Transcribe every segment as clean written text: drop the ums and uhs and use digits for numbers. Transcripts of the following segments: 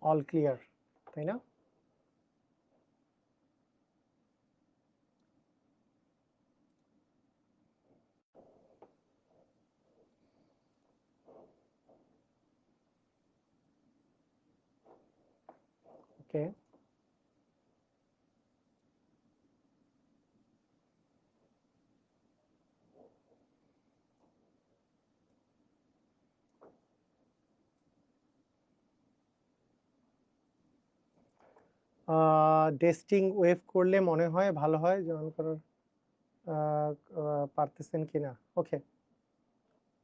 All clear, তাই না? ওকে, testing wave করলে মনে হয় ভালো হয়, যেমন করার পারতেছেন কিনা। ওকে,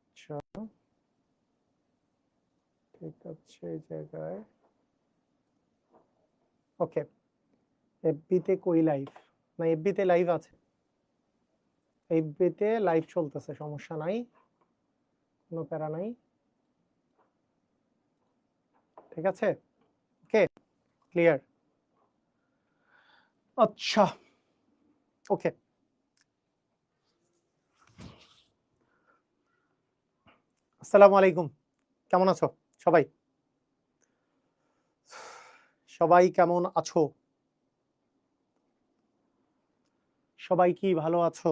আচ্ছা, ঠিক আছে। এই জায়গায় ওকে, এফবিতে কই লাইভ? না, এফবিতে লাইভ আছে, এফবিতে লাইভ চলতেছে, সমস্যা নাই, কোনো প্যারা নাই, ঠিক আছে। ওকে, ক্লিয়ার। আচ্ছা, ওকে। আসসালামু আলাইকুম, কেমন আছো সবাই? সবাই কেমন আছো? সবাই কি ভালো আছো?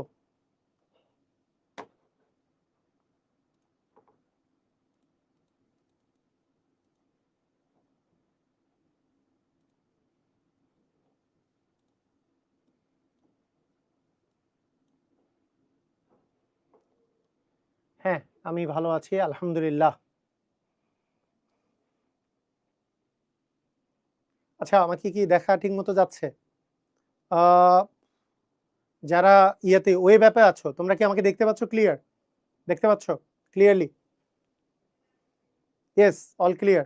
হ্যাঁ, আমি ভালো আছি, আলহামদুলিল্লাহ। আচ্ছা, আমাকে কি দেখা ঠিক মতো যাচ্ছে? আহ, যারা ইয়েতে ওয়েব অ্যাপে আছো, তোমরা কি আমাকে দেখতে পাচ্ছ? ক্লিয়ার দেখতে পাচ্ছ? Clearly? Yes, all clear.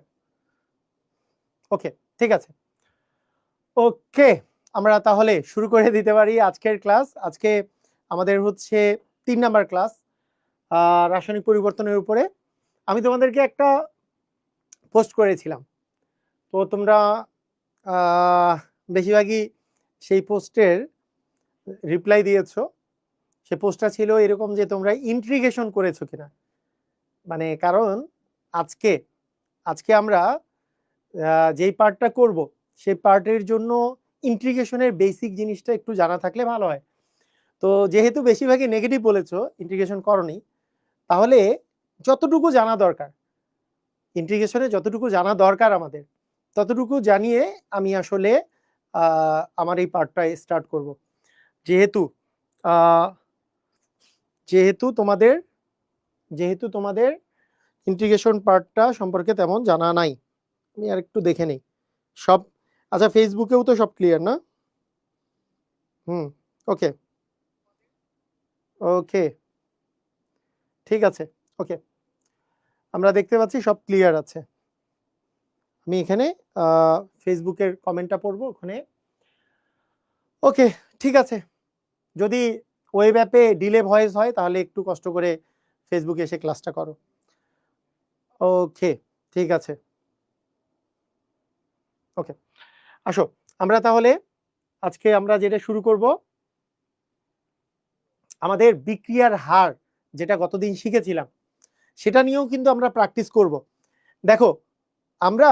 Okay, ঠিক আছে। ওকে, আমরা তাহলে শুরু করে দিতে পারি আজকের ক্লাস। আজকে আমাদের হচ্ছে 3 নাম্বার ক্লাস, রাসায়নিক পরিবর্তনের উপরে। আমি তোমাদেরকে একটা পোস্ট করেছিলাম, তো তোমরা বেশিরভাগই সেই পোস্টের রিপ্লাই দিয়েছো। সে পোস্টটা ছিল এরকম যে তোমরা ইন্ট্রিগেশন করেছো কিনা, মানে কারণ আজকে আজকে আমরা যেই পার্টটা করব সেই পার্টের জন্য ইন্ট্রিগেশনের বেসিক জিনিসটা একটু জানা থাকলে ভালো হয়। তো যেহেতু বেশিরভাগই নেগেটিভ বলেছো, ইন্ট্রিগেশন করনি, তাহলে যতটুকু জানা দরকার, ইন্ট্রিগেশনে যতটুকু জানা দরকার আমাদের, ততটুকু জানিয়ে আমি আসলে আমার এই পার্টটা স্টার্ট করব। যেহেতু আহ, যেহেতু তোমাদের যেহেতু তোমাদের ইন্টিগ্রেশন পার্টটা সম্পর্কে তেমন জানা নাই। আমি আর একটু দেখে নেই সব। আচ্ছা, ফেসবুকেও তো সব ক্লিয়ার না? হুম, ওকে, ওকে, ঠিক আছে। ওকে, আমরা দেখতে পাচ্ছি সব ক্লিয়ার আছে। আমি এখানে ফেসবুকের কমেন্টটা পড়বো ওখানে। ওকে, ঠিক আছে। যদি ওয়েব অ্যাপে ডিলে ভয়েস হয় তাহলে একটু কষ্ট করে ফেসবুকে এসে ক্লাসটা করো। ওকে, ঠিক আছে। ওকে, আসো আমরা তাহলে আজকে আমরা যেটা শুরু করব, আমাদের বিক্রিয়ার হার যেটা গতদিন শিখেছিলাম সেটা নিয়েও কিন্তু আমরা প্র্যাকটিস করব। দেখো, আমরা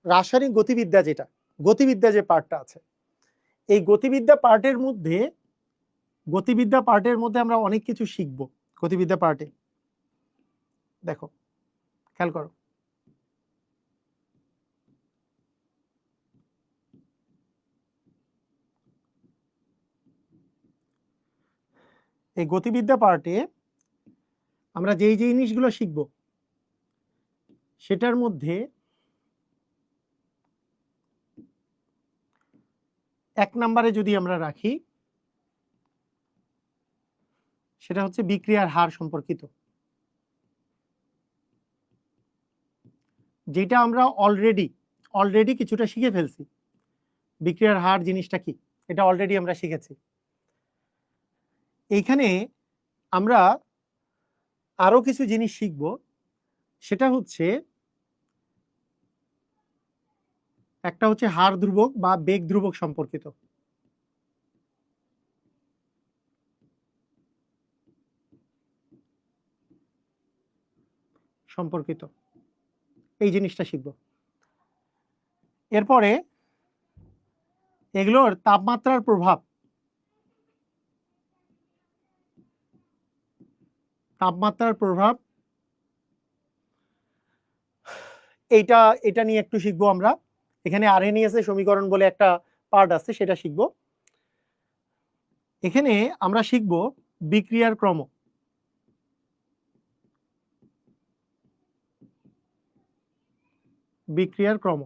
রাসায়নিক গতিবিদ্যা, যেটা গতিবিদ্যা যে পার্টটা আছে, এই গতিবিদ্যা পার্টের মধ্যে আমরা অনেক কিছু শিখব। গতিবিদ্যা পার্টে দেখো, খেয়াল করো, এই গতিবিদ্যা পার্টে আমরা যেই যে জিনিসগুলো শিখব সেটার মধ্যে 1 নম্বরে যদি আমরা রাখি, সেটা হচ্ছে বিক্রিয়ার হার সম্পর্কিত, যেটা আমরা অলরেডি কিছুটা শিখে ফেলছি। বিক্রিয়ার হার জিনিসটা কি, এটা অলরেডি আমরা শিখেছি। এইখানে আমরা আরো কিছু জিনিস শিখব, সেটা হচ্ছে একটা হচ্ছে হার ধ্রুবক বা বেগ ধ্রুবক সম্পর্কিত এই জিনিসটা শিখব। এরপরে এগুলোর তাপমাত্রার প্রভাব, এটা নিয়ে একটু শিখবো আমরা। এখানে আরএনএএস এর সমীকরণ বলে একটা পার্ট আছে, সেটা শিখবো। এখানে আমরা শিখবো বিক্রিয়ার ক্রম,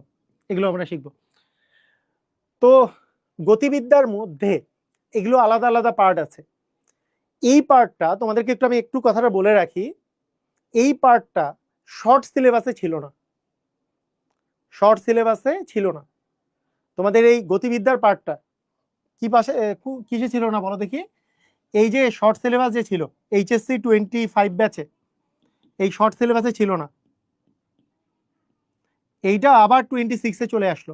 এগুলো আমরা শিখবো। তো গতিবিদ্যার মধ্যে এগুলো আলাদা আলাদা পার্ট আছে। এই পার্টটা তোমাদেরকে আমি একটু কথাটা বলে রাখি, এই পার্টটা শর্ট সিলেবাসে ছিল না। তোমাদের এই গতিবিদ্যার পার্টটা কিসে ছিল না বলো দেখি? এই যে শর্ট সিলেবাস যে ছিল এইচএসসি 25 ব্যাচে, এই শর্ট সিলেবাসে ছিল না। এইটা আবার 26-এ চলে আসলো।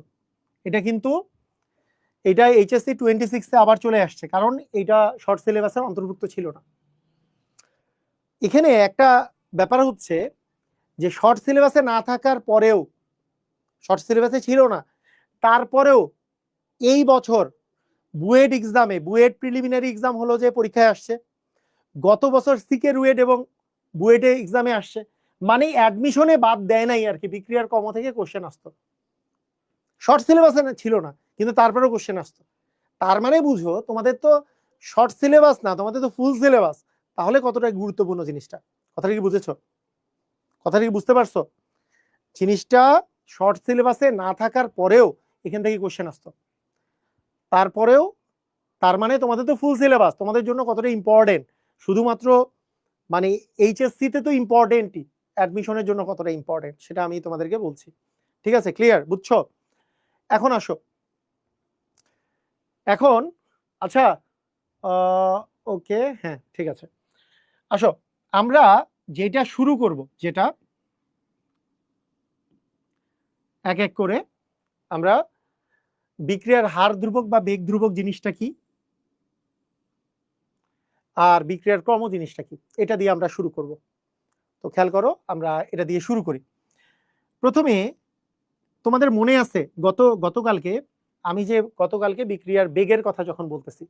এটা এইচএসসি 26-এ আবার চলে আসছে, কারণ এটা শর্ট সিলেবাসের অন্তর্ভুক্ত ছিল না। এখানে একটা ব্যাপার হচ্ছে যে শর্ট সিলেবাসে না থাকার পরেও, শর্ট সিলেবাসে ছিল না, তারপরেও এই বছর বুয়েট এক্সামে, বুয়েট প্রিলিমিনারি এক্সাম হলো যে পরীক্ষায় আসছে, গত বছর সিকে রুয়েট এবং বুয়েটে এক্সামে আসছে, মানে অ্যাডমিশনে বাদ দেয় নাই আর কি, বিক্রিয়ার কর্ম থেকে কোশ্চেন আসতো। শর্ট সিলেবাসে ছিল না, কিন্তু তারপরেও কোশ্চেন আসতো। তার মানে বুঝো তোমাদের তো শর্ট সিলেবাস না, তোমাদের তো ফুল সিলেবাস। তাহলে কতটা গুরুত্বপূর্ণ জিনিসটা, কথাটা কি বুঝেছো? কথাটা কি বুঝতে পারছো? জিনিসটা শর্ট সিলেবাসে না থাকার পরেও এখান থেকে কোশ্চেন আসতো, তারপরেও তার মানে তোমাদের তো ফুল সিলেবাস, তোমাদের জন্য কতটা ইম্পর্টেন্ট, শুধুমাত্র মানে এইচএসসি তে তো ইম্পর্টেন্টই, অ্যাডমিশনের জন্য কতটা ইম্পর্টেন্ট সেটা আমি তোমাদেরকে বলছি। ঠিক আছে, ক্লিয়ার, বুঝছো? এখন আসো, এখন আচ্ছা, ওকে, হ্যাঁ ঠিক আছে, আসো আমরা যেটা শুরু করব, যেটা এক এক করে আমরা বিক্রিয়ার হার ধ্রুবক বা বেগ ধ্রুবক জিনিসটা কি, আর বিক্রিয়ার ক্রম জিনিসটা কি, এটা দিয়ে আমরা শুরু করব। তো খেয়াল করো, আমরা এটা দিয়ে শুরু করি। প্রথমে তোমাদের মনে আছে গতকালকে আমি যে গতকালকে বিক্রিয়ার বেগের কথা যখন বলতেছি,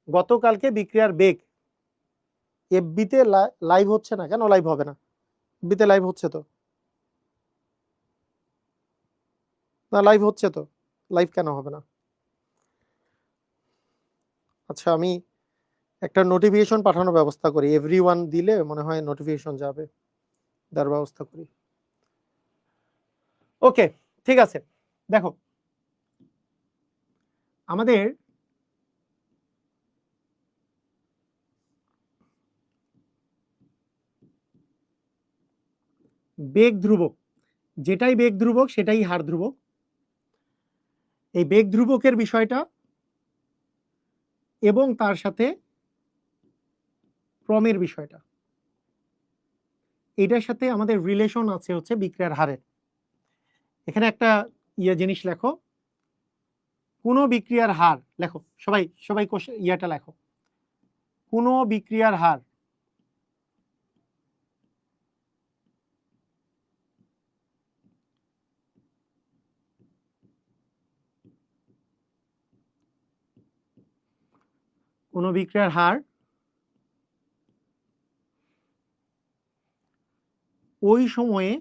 গতকালকে বিক্রিয়ার বেগ এফবিতে লাইভ হচ্ছে না কেন? লাইভ হবে না, এফবিতে লাইভ হচ্ছে তো না? লাইভ হচ্ছে তো, লাইভ কেন হবে না? আচ্ছা, আমি একটা নোটিফিকেশন পাঠানোর ব্যবস্থা করি, এভরিওয়ান দিলে মনে হয় নোটিফিকেশন যাবে, তার ব্যবস্থা করি। ওকে, ঠিক আছে, দেখো আমাদের বেগ ধ্রুবক, যেটাই বেগ ধ্রুবক সেটাই হার ধ্রুবক। এই বেগ ধ্রুবকের বিষয়টা এবং তার সাথে ক্রমের বিষয়টা, এটার সাথে আমাদের রিলেশন আছে হচ্ছে বিক্রিয়ার হারের। এখানে একটা জিনিস লেখো, কোন বিক্রিয়ার হার, লেখো সবাই সবাই ইয়াটা লেখো, কোন বিক্রিয়ার হার কোন বিক্রিয়ার হার ওই সময়ে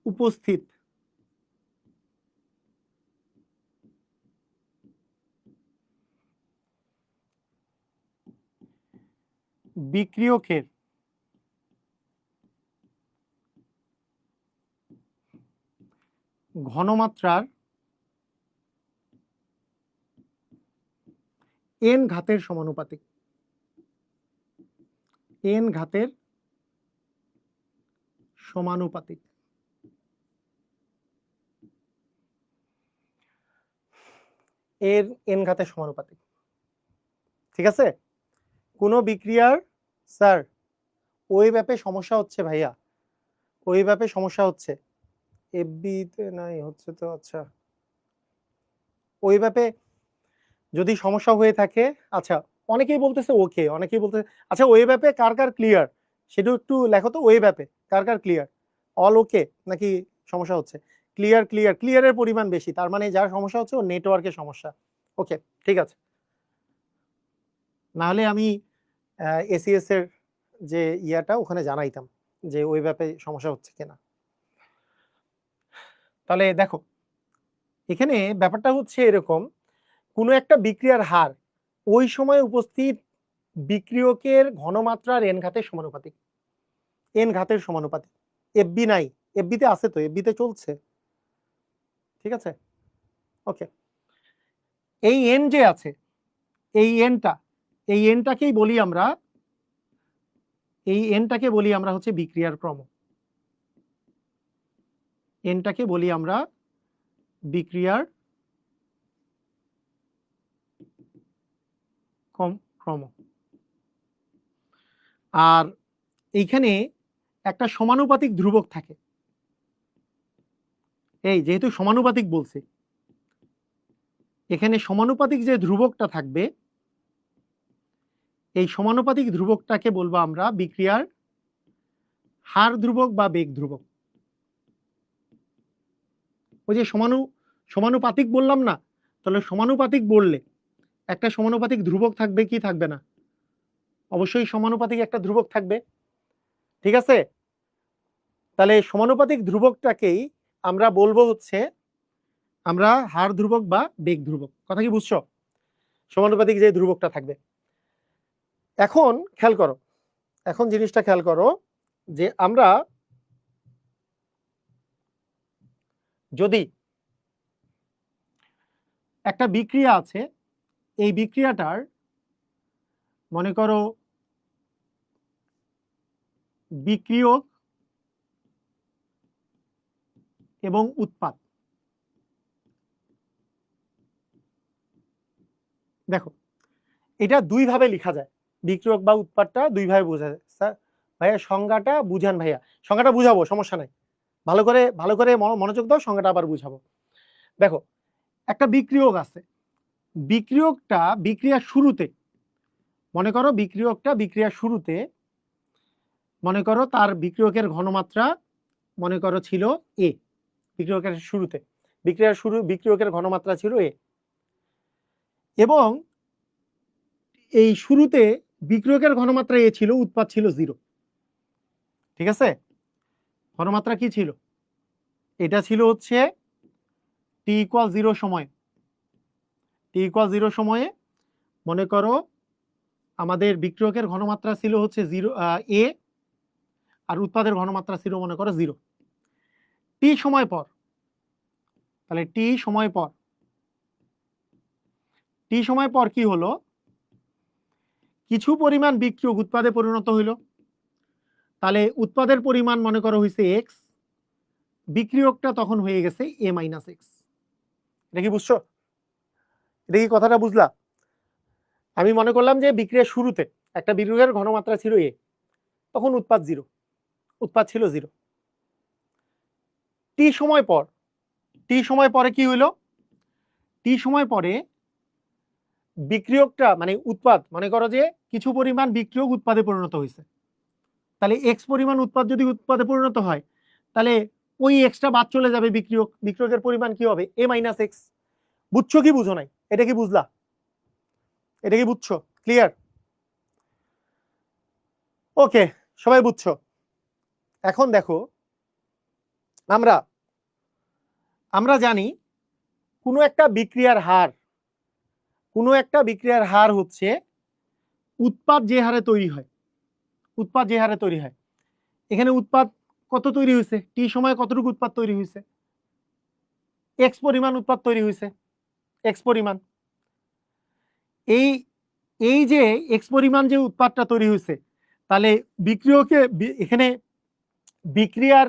উপস্থিত বিক্রিয়কের ঘনমাত্রার n ঘাতের সমানুপাতিক, n ঘাতের সমানুপাতিক। এর n ঘাতের সমানুপাতিক, ঠিক আছে? কোন বিক্রিয়ার, স্যার ওই ব্যাপে সমস্যা হচ্ছে ভাইয়া, ওই ব্যাপে সমস্যা হচ্ছে, এফবি তে নাই হচ্ছে তো। আচ্ছা, ওই ব্যাপে যদি সমস্যা হয়ে থাকে, আচ্ছা অনেকেই বলতেছে ওকে, অনেকেই বলতেছে, আচ্ছা ওই ব্যাপে কার কার ক্লিয়ার সেটা একটু লেখো তো ওয়েব অ্যাপে। কার কার ক্লিয়ার? অল ওকে নাকি সমস্যা হচ্ছে? ক্লিয়ার ক্লিয়ার ক্লিয়ারের পরিমাণ বেশি, তার মানে যার সমস্যা হচ্ছে ও নেটওয়ার্কের সমস্যা। ওকে ঠিক আছে, নাহলে আমি এসিএস এর যে ইয়াটা ওখানে জানাইতাম যে ওয়েব অ্যাপে সমস্যা হচ্ছে কিনা। তাহলে দেখো এখানে ব্যাপারটা হচ্ছে এরকম, কোনো একটা বিক্রিয়ার হার ওই সময় উপস্থিত বিক্রিয়কের ঘনমাত্রার এন ঘাতের সমানুপাতিক। এন ঘাতের সমানুপাতিক। এফবি নাই, এফবিতে আছে তো, এফবিতে চলছে, ঠিক আছে। ওকে, এই এন যে আছে, এই এনটাকেই বলি আমরা, এই এনটাকে বলি আমরা হচ্ছে বিক্রিয়ার ক্রম। এনটাকে বলি আমরা বিক্রিয়ার ক্রম। আর এইখানে একটা সমানুপাতিক ধ্রুবক থাকে। এই যেহেতু সমানুপাতিক বলছে, এখানে সমানুপাতিক যে ধ্রুবকটা থাকবে, এই সমানুপাতিক ধ্রুবকটাকে বলবো আমরা বিক্রিয়ার হার ধ্রুবক বা বেগ ধ্রুবক। ওই যে সমানুপাতিক বললাম না, তাহলে সমানুপাতিক বললে একটা সমানুপাতিক ধ্রুবক থাকবে কি থাকবে না? অবশ্যই সমানুপাতিক একটা ধ্রুবক থাকবে, ঠিক আছে। তাহলে সমানুপাতিক ধ্রুবকটাকেই আমরা বলবো হচ্ছে আমরা হার ধ্রুবক বা বেগ ধ্রুবক। কথা কি বুঝছো? সমানুপাতিক যে ধ্রুবকটা থাকবে। এখন খেয়াল করো, এখন জিনিসটা খেয়াল করো যে আমরা যদি একটা বিক্রিয়া আছে, এই বিক্রিয়াটার মনে করো বিক্রিয়ক এবং উৎপাদ, দেখো এটা দুই ভাবে লেখা যায়, বিক্রিয়ক বা উৎপাদটা দুই ভাবে বোঝা যায়। স্যার ভাইয়া সংজ্ঞাটা বুঝান, ভাইয়া সংজ্ঞাটা বুঝাবো, সমস্যা নাই, ভালো করে মনোযোগ দাও, সংজ্ঞাটা আবার বুঝাবো। দেখো একটা বিক্রিয়ক আছে, বিক্রিয়কটা বিক্রিয়ার শুরুতে, মনে করো বিক্রিয়কটা বিক্রিয়ার শুরুতে, মনে করো তার বিক্রিয়কের ঘনমাত্রা মনে করো ছিল এ, বিক্রিয়কের শুরুতে বিক্রিয়কের ঘনমাত্রা ছিল এ, এবং এই শুরুতে বিক্রিয়কের ঘনমাত্রা এ ছিল, উৎপাদ ছিল 0, ঠিক আছে। ঘনমাত্রা কি ছিল? এটা ছিল হচ্ছে t=0 সময়ে, t=0 সময়ে মনে করো আমাদের বিক্রিয়কের ঘনমাত্রা ছিল হচ্ছে 0 এ, আর উৎপাদের ঘনমাত্রা ছিল মনে করো 0। টি সময় পর, তাহলে টি সময় পর কি হলো? কিছু পরিমাণ বিক্রিয়ক উৎপাদে পরিণত হইল, তাহলে উৎপাদের পরিমাণ মনে করো হয়েছে এক্স, বিক্রিয়কটা তখন হয়ে গেছে এ মাইনাস এক্স। এটা কি বুঝছো? এটা কি কথাটা বুঝলা? আমি মনে করলাম যে বিক্রিয়ার শুরুতে একটা বিক্রিয়কের ঘনমাত্রা ছিল এ, তখন উৎপাদ 0, উৎপাদ ছিল 0। টি সময় পরে কি হইল? টি সময় পরে বিক্রিয়কটা মানে উৎপাদ, মনে করো যে কিছু পরিমাণ বিক্রিয়ক উৎপাদে পরিণত হয়েছে, তাহলে এক্স পরিমাণ উৎপাদ যদি উৎপাদে পরিণত হয়, তাহলে ওই এক্সটা বাদ চলে যাবে, বিক্রিয়কের পরিমাণ কি হবে? A minus x. বুঝছো কি বুঝো নাই? এটা কি বুঝলা? এটা কি বুঝছো? ক্লিয়ার? ওকে, সবাই বুঝছো? এখন দেখো আমরা জানি কোনো একটা বিক্রিয়ার হার হচ্ছে উৎপাদ যে হারে তৈরি হয়, এখানে উৎপাদ কত তৈরি হয়েছে? টি সময়ে কতটুকু উৎপাদ তৈরি হয়েছে? এক্স পরিমাণ উৎপাদ তৈরি হয়েছে, এক্স পরিমাণ। এই যে এক্স পরিমাণ যে উৎপাদটা তৈরি হয়েছে, তাহলে বিক্রিয়কে এখানে বিক্রিয়ার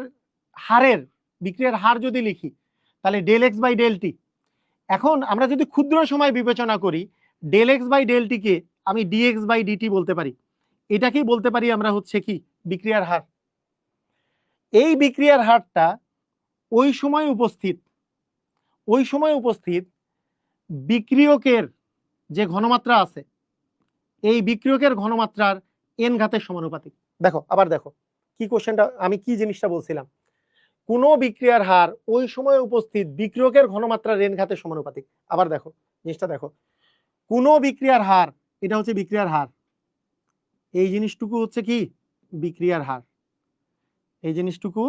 হার যদি লিখি, তাহলে del x by del t. এখন আমরা যদি ক্ষুদ্র সময় বিবেচনা করি, del x by del t কে আমি ডিএক্স বাই ডিটি বলতে পারি, এটাকেই বলতে পারি আমরা হচ্ছে কি বিক্রিয়ার হার। এই বিক্রিয়ার হারটা ওই সময় উপস্থিত বিক্রিয়কের যে ঘনমাত্রা আছে, এই বিক্রিয়কের ঘনমাত্রার এন ঘাতের সমানুপাতিক। দেখো আবার দেখো কি কোশ্চেনটা, আমি কি জিনিসটা বলছিলাম, কোন বিক্রিয়ার হার ওই সময় উপস্থিত বিক্রিয়কের ঘনমাত্রা রেন ঘাতের সমানুপাতিক। আবার দেখো জিনিসটা দেখো, কোন বিক্রিয়ার হার, এটা হচ্ছে বিক্রিয়ার হার, এই জিনিসটুকু হচ্ছে কি বিক্রিয়ার হার, এই জিনিসটুকু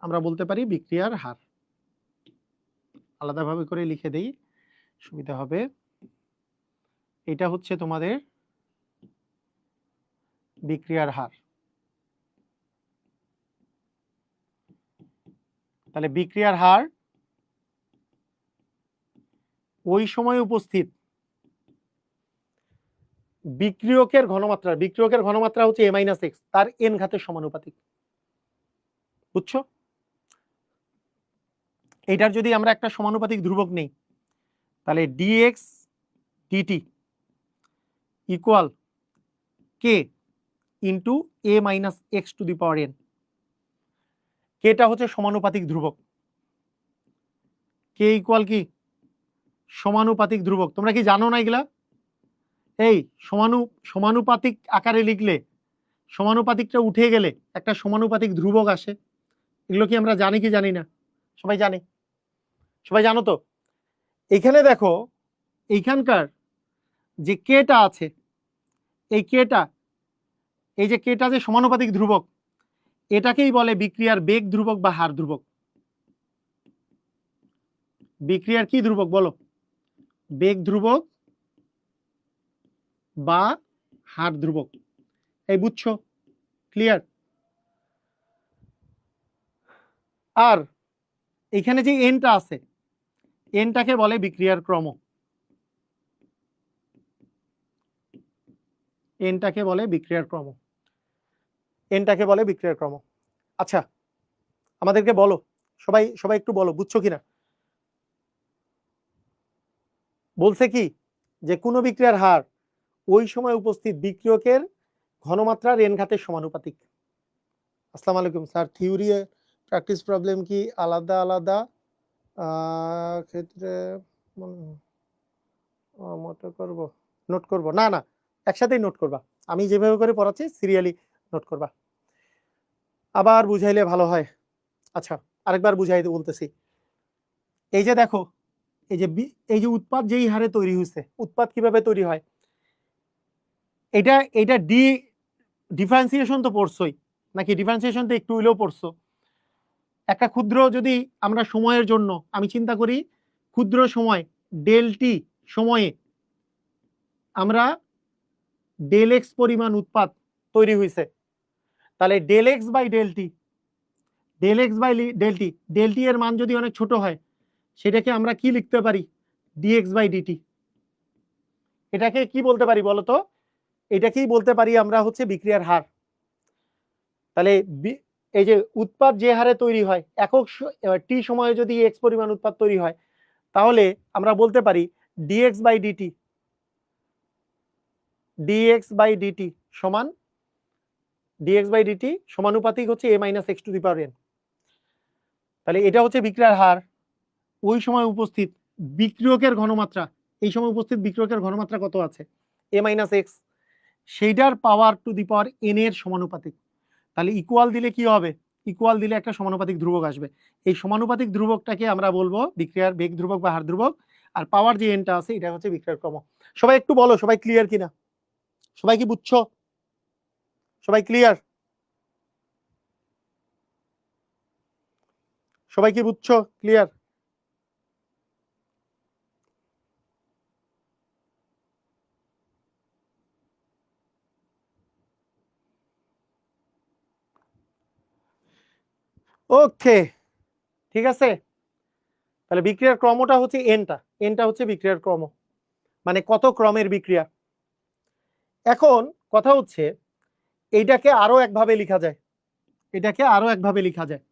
আমরা বলতে পারি বিক্রিয়ার হার। আলাদাভাবে করে লিখে দেই সুবিধা হবে। এটা হচ্ছে তোমাদের বিক্রিয়ার হার। তাহলে বিক্রিয়ার হার ওই সময় উপস্থিত বিক্রিয়কের ঘনমাত্রা, বিক্রিয়কের ঘনমাত্রা হচ্ছে a - x, তার n ঘাতের সমানুপাতিক। বুঝছো? এটার যদি আমরা একটা সমানুপাতিক ধ্রুবক নেই, তাহলে dx dt equal k into a - x to the power n। কেটা হচ্ছে সমানুপাতিক ধ্রুবক, কে ইকুয়াল কি সমানুপাতিক ধ্রুবক। তোমরা কি জানো না এগুলা? এই সমানুপাতিক আকারে লিখলে সমানুপাতিকটা উঠে গেলে একটা সমানুপাতিক ধ্রুবক আসে। এগুলো কি আমরা জানি কি জানি না? সবাই জানে, সবাই জানো তো। এখানে দেখো এইখানকার যে কেটা আছে, এই কেটা, এই যে কেটা যে সমানুপাতিক ধ্রুবক, এটাকেই বলে বিক্রিয়ার বেগ ধ্রুবক বা হার ধ্রুবক। বিক্রিয়ার কি ধ্রুবক বলো? বেগ ধ্রুবক বা হার ধ্রুবক। এই বুঝছো? ক্লিয়ার? আর এখানে যে এনটা আছে, এনটাকে বলে বিক্রিয়ার ক্রম, এনটাকে বলে বিক্রিয়ার ক্রম, এনটাকে বলে বিক্রিয়ার ক্রম। আচ্ছা আমাদেরকে বলো, সবাই সবাই একটু বলো বুঝছো কিনা। বলছে কি যে কোন বিক্রিয়ার হার ওই সময় উপস্থিত বিক্রিয়কের ঘনমাত্রা রেন ঘাতের সমানুপাতিক। আসসালামু আলাইকুম স্যার, থিওরি প্র্যাকটিস প্রবলেম কি আলাদা আলাদা ক্ষেত্রে মতো করব, নোট করব? না না, একসাথেই নোট করবা, আমি যেভাবে করে পড়াচ্ছি সিরিয়ালি নোট করবা, আবার বুঝাইলে ভালো হয়। আচ্ছা আরেকবার বুঝাই বলতেছি। এই যে দেখো, এই যে উৎপাদ যেই হারে তৈরি হয়েছে, উৎপাদ কিভাবে তৈরি হয়, এটা এটা ডিফারেন্সিয়েশন তো পড়ছই নাকি? ডিফারেন্সিয়েশন তো একটু হইলেও পড়ছো। একটা ক্ষুদ্র যদি আমরা সময়ের জন্য আমি চিন্তা করি, ক্ষুদ্র সময় ডেল টি সময়ে আমরা ডেল এক্স পরিমাণ উৎপাদ তৈরি হয়েছে, তাহলে del x by del t, del x by del t এর মান যদি অনেক ছোট হয়, সেটাকে আমরা কি লিখতে পারি? Dx by dt. এটাকে কি বলতে পারি বলতো? এটাকেই বলতে পারি আমরা হচ্ছে বিক্রিয়ার হার। তাহলে এই যে উৎপাদ যে হারে তৈরি হয় একক টি সময়ে যদি এক্স পরিমাণ উৎপাদ তৈরি হয়, তাহলে আমরা বলতে পারি dx by dt, dx by dt সমান, ডিএক্স বাই ডিটি সমানুপাতিক হচ্ছে a - x to the power n। তাহলে এটা হচ্ছে বিক্রিয়ার হার ওই সময় উপস্থিত বিক্রিয়কের ঘনমাত্রা, এই সময় উপস্থিত বিক্রিয়কের ঘনমাত্রা কত আছে a - x, সেইটার পাওয়ার টু দি পাওয়ার n এর সমানুপাতিক। তাহলে ইকুয়াল দিলে কি হবে? ইকুয়াল দিলে একটা সমানুপাতিক ধ্রুবক আসবে। এই সমানুপাতিক ধ্রুবকটাকে আমরা বলবো বিক্রিয়ার বেগ ধ্রুবক বা হার ধ্রুবক, আর পাওয়ার যে এনটা আছে এটা হচ্ছে বিক্রিয়ার ক্রম। সবাই একটু বলো, সবাই ক্লিয়ার কিনা? সবাই কি বুঝছো? সবাই ক্লিয়ার? সবাই কি বুঝছো? ক্লিয়ার? ওকে ঠিক আছে। তাহলে বিক্রিয়ার ক্রমটা হচ্ছে এনটা, এনটা হচ্ছে বিক্রিয়ার ক্রম, মানে কত ক্রমের বিক্রিয়া। এখন কথা হচ্ছে এইটাকে আরো একভাবে লেখা যায়, এটাকে আরো একভাবে লেখা যায়।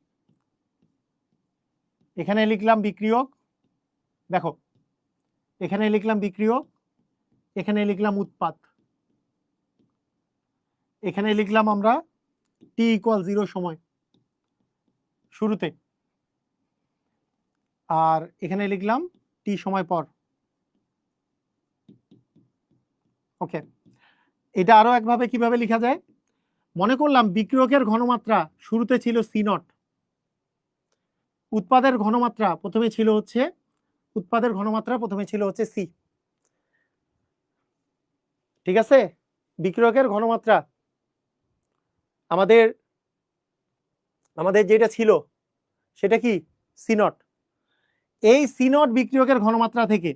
এখানে লিখলাম বিক্রিয়ক, দেখো এখানে লিখলাম বিক্রিয়ক, এখানে লিখলাম উৎপাদ, এখানে লিখলাম আমরা টি ইকুয়াল 0 সময় শুরুতে, আর এখানে লিখলাম টি সময় পর। ওকে, এটা আরো একভাবে কিভাবে লেখা যায়? মনে করলাম বিক্রিয়কের ঘনমাত্রা শুরুতে ছিল সি নট, উৎপাদের ঘনমাত্রা প্রথমে ছিল হচ্ছে সি। ঠিক আছে, বিক্রিয়কের ঘনমাত্রা আমাদের যেটা ছিল সেটা কি সি নট। এই সি নট বিক্রিয়কের ঘনমাত্রা থেকে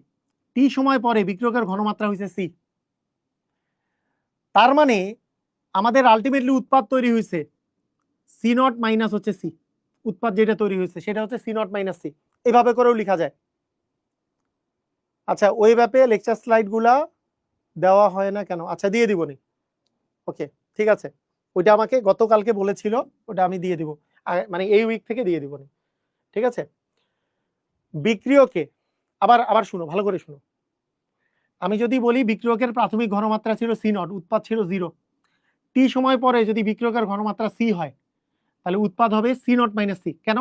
টি সময় পরে বিক্রিয়কের ঘনমাত্রা হয়েছে সি। তার মানে আমাদের আলটিমেটলি উৎপাদ তৈরি হয়েছে সি নট মাইনাস হচ্ছে সি। উৎপাদ যেটা তৈরি হয়েছে সেটা হচ্ছে সি নট মাইনাস সি। এভাবে করেও লেখা যায়। আচ্ছা, ওই ব্যাপে লেকচার স্লাইড গুলা দেওয়া হয় না কেন? আচ্ছা, দিয়ে দিব নি। ওকে, ঠিক আছে, ওইটা আমাকে গতকালকে বলেছিল, ওটা আমি দিয়ে দিব, মানে এই উইক থেকে দিয়ে দিব নি। ঠিক আছে, বিক্রিয়কে আবার শুনো, ভালো করে শুনো। আমি যদি বলি বিক্রিয়কের প্রাথমিক ঘনমাত্রা ছিল সি নট, উৎপাদ ছিল 0, টি সময় পরে যদি বিক্রিয়কের ঘনমাত্রা সি হয় তাহলে উৎপাদ হবে সি নট মাইনাস সি। কেন?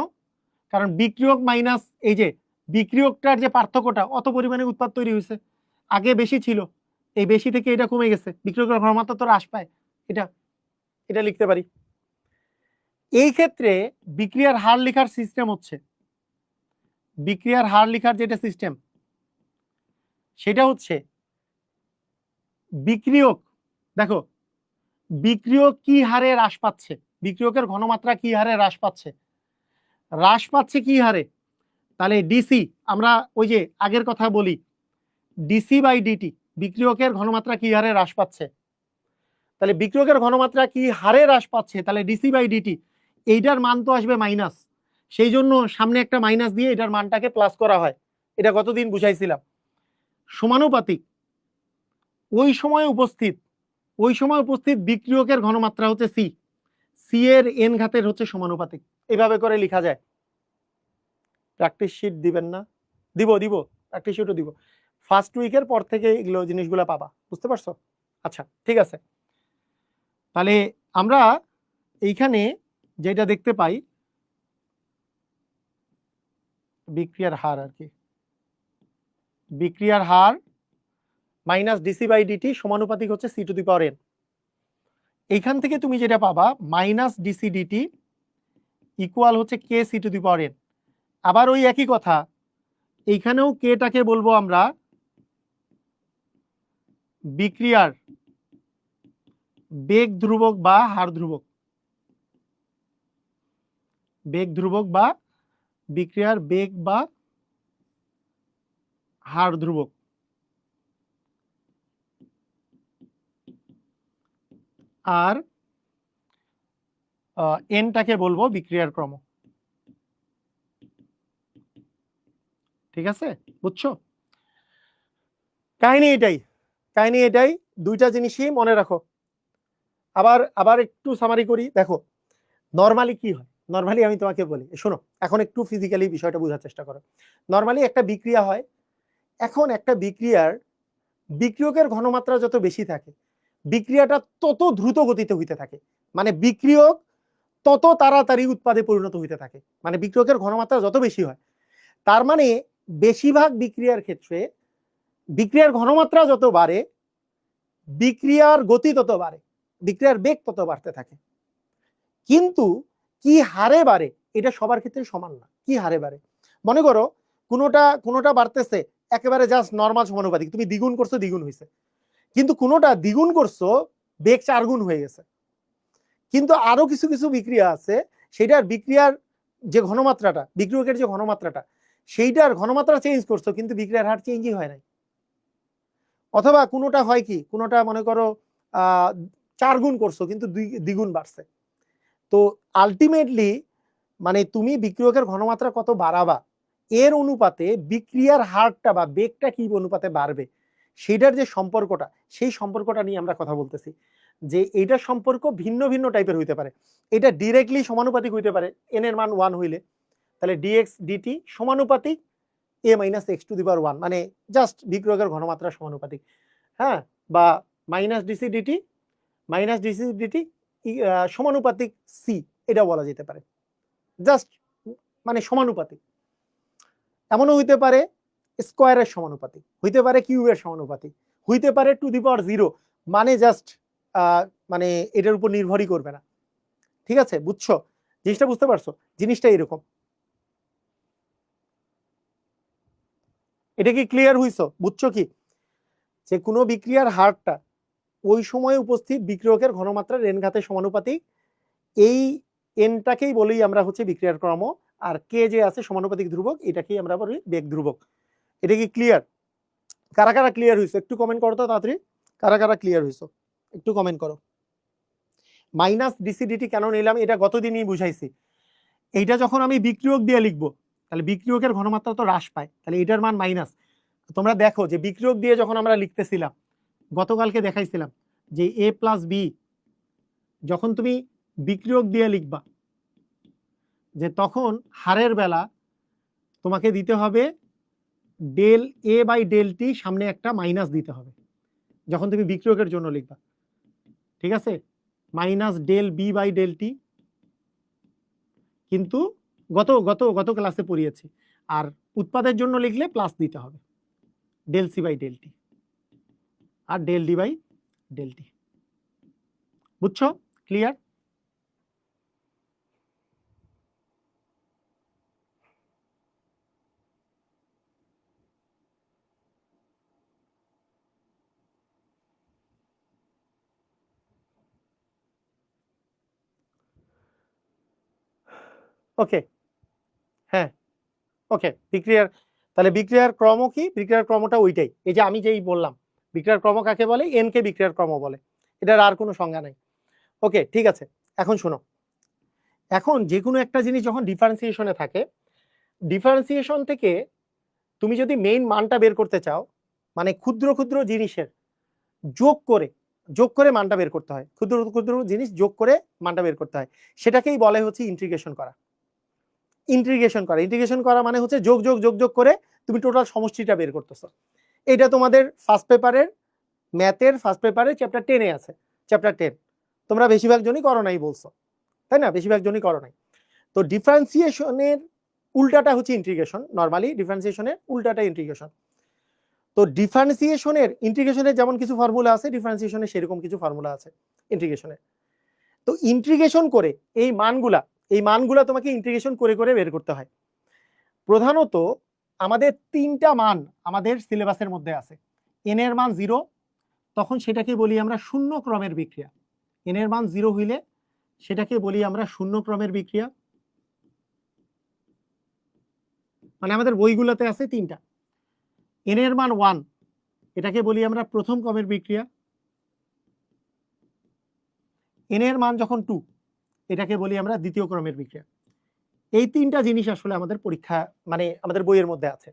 কারণ বিক্রিয়ক মাইনাস এই যে বিক্রিয়কটার যে পার্থক্যটা, অত পরিমাণে উৎপাদ তৈরি হয়েছে। আগে বেশি ছিল, এই বেশি থেকে এটা কমে গেছে, বিক্রিয়কের ঘনমাত্রা তো হ্রাস পায়। এটা লিখতে পারি। এই ক্ষেত্রে বিক্রিয়ার হার লেখার সিস্টেম হচ্ছে, বিক্রিয়ার হার লেখার যেটা সিস্টেম সেটা হচ্ছে বিক্রিয়ক, দেখো বিক্রিয়ক কি হারে হ্রাস পাচ্ছে, বিক্রিয়কের ঘনমাত্রা কি হারে হ্রাস পাচ্ছে কি হারে, তাহলে ডিসি, আমরা ওই যে আগের কথা বলি ডিসি বাই ডিটি, বিক্রিয়কের ঘনমাত্রা কি হারে হ্রাস পাচ্ছে, তাহলে বিক্রিয়কের ঘনমাত্রা কি হারে হ্রাস পাচ্ছে, তাহলে ডিসি বাই ডিটি, এইটার মান তো আসবে মাইনাস, সেই জন্য সামনে একটা মাইনাস দিয়ে এটার মানটাকে প্লাস করা হয়। এটা গতদিন বুঝাইছিলাম। সমানুপাতিক ওই সময় উপস্থিত বিক্রিয়কের ঘনমাত্রা হচ্ছে সি, সি এর এন ঘাতের হচ্ছে সমানুপাতিক। এইভাবে করে লেখা যায়। প্র্যাকটিস শিট দিবেন না? দিব প্র্যাকটিস শিটও দিব। ফার্স্ট উইকের পর থেকে এগুলো জিনিসগুলো পাবা, বুঝতে পারছো? আচ্ছা, ঠিক আছে, তাহলে আমরা এইখানে যেটা দেখতে পাই বিক্রিয়ার হার আর কি, বিক্রিয়ার হার মাইনাস ডিসি বাই ডিটি সমানুপাতিক হচ্ছে c to the power n. এইখান থেকে তুমি যেটা পাবা মাইনাস ডিসি ডিটি ইকুয়াল হচ্ছে K C to the power n. আবার ওই একই কথা, এইখানেও কেটাকে বলবো আমরা বিক্রিয়ার বেগ ধ্রুবক বা হার ধ্রুবক, বেগ ধ্রুবক বা বিক্রিয়ার বেগ বা হার ধ্রুবক। আর এনটাকে বলবো বিক্রিয়ার ক্রম। ঠিক আছে, বুঝছো? কাহিনী এটাই, দুইটা জিনিসই মনে রাখো। আবার একটু সামারি করি। দেখো নরমালি কি হয়, নরমালি আমি তোমাকে বলি, শোনো, এখন একটু ফিজিক্যালি বিষয়টা বোঝার চেষ্টা করো। নরমালি একটা বিক্রিয়া হয়, এখন একটা বিক্রিয়কের ঘনমাত্রা যত বেশি থাকে বিক্রিয়াটা তত দ্রুত গতিতে হইতে থাকে, মানে বিক্রিয়ক তত তাড়াতাড়ি উৎপাদে পরিণত হইতে থাকে। মানে বিক্রিয়কের ঘনমাত্রা যত বেশি হয়, তার মানে বেশিরভাগ বিক্রিয়ার ক্ষেত্রে বিক্রিয়ার ঘনমাত্রা যত বাড়ে বিক্রিয়ার গতি তত বাড়ে, বিক্রিয়ার বেগ তত বাড়তে থাকে। কিন্তু কি হারে বাড়ে এটা সবার ক্ষেত্রে সমান না। কি হারে বাড়ে, মনে করো কোনোটা বাড়তেছে একেবারে জাস্ট নর্মাল সমানুপাতিক, তুমি দ্বিগুণ করছো দ্বিগুণ হয়েছে, কিন্তু কোনোটা দ্বিগুণ করছো বেগ 4 গুণ হয়ে গেছে। কিন্তু আরো কিছু কিছু বিক্রিয়া আছে সেটার বিক্রিয়ার যে ঘনমাত্রাটা, বিক্রিয়কের যে ঘনমাত্রাটা, সেইটার ঘনমাত্রা চেঞ্জ করছো কিন্তু বিক্রিয়ার হার চেঞ্জই হয় নাই। অথবা কোনোটা হয় কি, কোনোটা মনে করো 4 গুণ করছো কিন্তু দ্বিগুণ বাড়ছে। তো আলটিমেটলি মানে তুমি বিক্রিয়কের ঘনমাত্রা কত বাড়াবা এর অনুপাতে বিক্রিয়ার হারটা বা বেগটা কি অনুপাতে বাড়বে সেটার যে সম্পর্কটা, সেই সম্পর্কটা নিয়ে আমরা কথা বলতেছি। যে এইটার সম্পর্ক ভিন্ন ভিন্ন টাইপের হইতে পারে। এটা ডিরেক্টলি সমানুপাতিক হইতে পারে, এন এর মান 1 হইলে তাহলে ডিএক্স ডিটি সমানুপাতিক এ minus x to the power 1, মানে জাস্ট বিক্রিয়কের ঘনমাত্রা সমানুপাতিক। হ্যাঁ, বা মাইনাস ডিসি ডিটি সমানুপাতিক সি, এটা বলা যেতে পারে, জাস্ট মানে সমানুপাতিক। এমনও হইতে পারে স্কোয়ারের সমানুপাতিক, হইতে পারে কিউবের সমানুপাতিক, হইতে পারে টু দি পাওয়ার 0, মানে জাস্ট মানে এটার উপর নির্ভরই করবে না। ঠিক আছে, বুঝছো জিনিসটা, বুঝতে পারছো জিনিসটা এরকম। এটা কি ক্লিয়ার হইছো? বুঝছো কি যে কোনো বিক্রিয়ার হারটা ওই সময় উপস্থিত বিক্রিয়কের ঘনমাত্রার এন ঘাতের সমানুপাতিক। এই এনটাকেই বলি আমরা হচ্ছে বিক্রিয়ার ক্রম, আর কে যে আছে সমানুপাতিক ধ্রুবক, এটাকেই আমরা বলি বেগ ধ্রুবক। এটা কি ক্লিয়ার? কারা কারা ক্লিয়ার হইছো একটু কমেন্ট করো তো তাড়াতাড়ি, কারা কারা ক্লিয়ার হইছো একটু কমেন্ট করো। মাইনাস ডিসিডিটি কেন নিলাম এটা গতদিনই বুঝাইছি। এইটা যখন আমি বিক্রিয়ক দিয়ে লিখবো তাহলে বিক্রিয়কের ঘনমাত্রা তো হ্রাস পায়, তাহলে এটার মান মাইনাস। তোমরা দেখো যে বিক্রিয়ক দিয়ে যখন আমরা লিখতেছিলাম, গতকালকে দেখাইছিলাম যে এ প্লাস বি যখন তুমি বিক্রিয়ক দিয়ে লিখবা, যে তখন হারের বেলা তোমাকে দিতে হবে del a by del t, সামনে একটা মাইনাস দিতে হবে যখন তুমি বিক্রিয়কের জন্য লিখবা। ঠিক আছে, minus del b by del t, কিন্তু গত গত গত ক্লাসে পড়িয়েছি। আর উৎপাদের জন্য লিখলে প্লাস দিতে হবে del c by del t আর del d by del t. বুঝছো? ক্লিয়ার? ওকে, হ্যাঁ ওকে। বিক্রিয়ার তাহলে বিক্রিয়ার ক্রম কি? বিক্রিয়ার ক্রমটা ওইটাই, এই যে আমি যেই বললাম বিক্রিয়ার ক্রম কাকে বলে, এন কে বিক্রিয়ার ক্রম বলে, এটার আর কোনো সংজ্ঞা নাই। ওকে ঠিক আছে, এখন শোনো, এখন যে কোনো একটা জিনিস যখন ডিফারেন্সিয়েশনে থাকে, ডিফারেন্সিয়েশন থেকে তুমি যদি মেইন মানটা বের করতে চাও, মানে ক্ষুদ্র ক্ষুদ্র জিনিসের যোগ করে মানটা বের করতে হয়, ক্ষুদ্র ক্ষুদ্র জিনিস যোগ করে মানটা বের করতে হয়, সেটাকেই বলে হচ্ছে ইন্টিগ্রেশন করা। ইন্টিগ্রেশন করা মানে হচ্ছে যোগ যোগ যোগ যোগ করে তুমি টোটাল সমষ্টিটা বের করতেছো। এটা তোমাদের ফার্স্ট পেপারের ম্যাথের ফার্স্ট পেপারে চ্যাপ্টার 10-এ আছে, চ্যাপ্টার 10। তোমরা বেশিরভাগ জনই করো নাই বলছো, তাই না? বেশিরভাগ জনই করো নাই। তো ডিফারেন্সিয়েশনের উল্টাটা হচ্ছে ইন্টিগ্রেশন, নরমালি ডিফারেন্সিয়েশনের উল্টাটা ইন্টিগ্রেশন। তো ইন্টিগ্রেশনের যেমন কিছু ফর্মুলা আছে, ডিফারেন্সিয়েশনের সেরকম কিছু ফর্মুলা আছে ইন্টিগ্রেশনের। তো ইন্টিগ্রেশন করে এই মানগুলা তোমাকে ইন্টিগ্রেশন করে করে বের করতে হয়। প্রধানত আমাদের 3টা মান আমাদের সিলেবাসের মধ্যে আছে। এন এর মান 0, তখন সেটাকে বলি আমরা শূন্য ক্রমের বিক্রিয়া। এন এর মান 0 হইলে সেটাকে বলি আমরা শূন্য ক্রমের বিক্রিয়া। মানে আমাদের বইগুলোতে আছে 3টা। এন এর মান 1, এটাকে বলি আমরা প্রথম ক্রমের বিক্রিয়া। এন এর মান যখন 2, এটাকে বলি আমরা দ্বিতীয় ক্রমের বিক্রিয়া। এই 3টা জিনিস আসলে আমাদের পরীক্ষা মানে আমাদের বইয়ের মধ্যে আছে।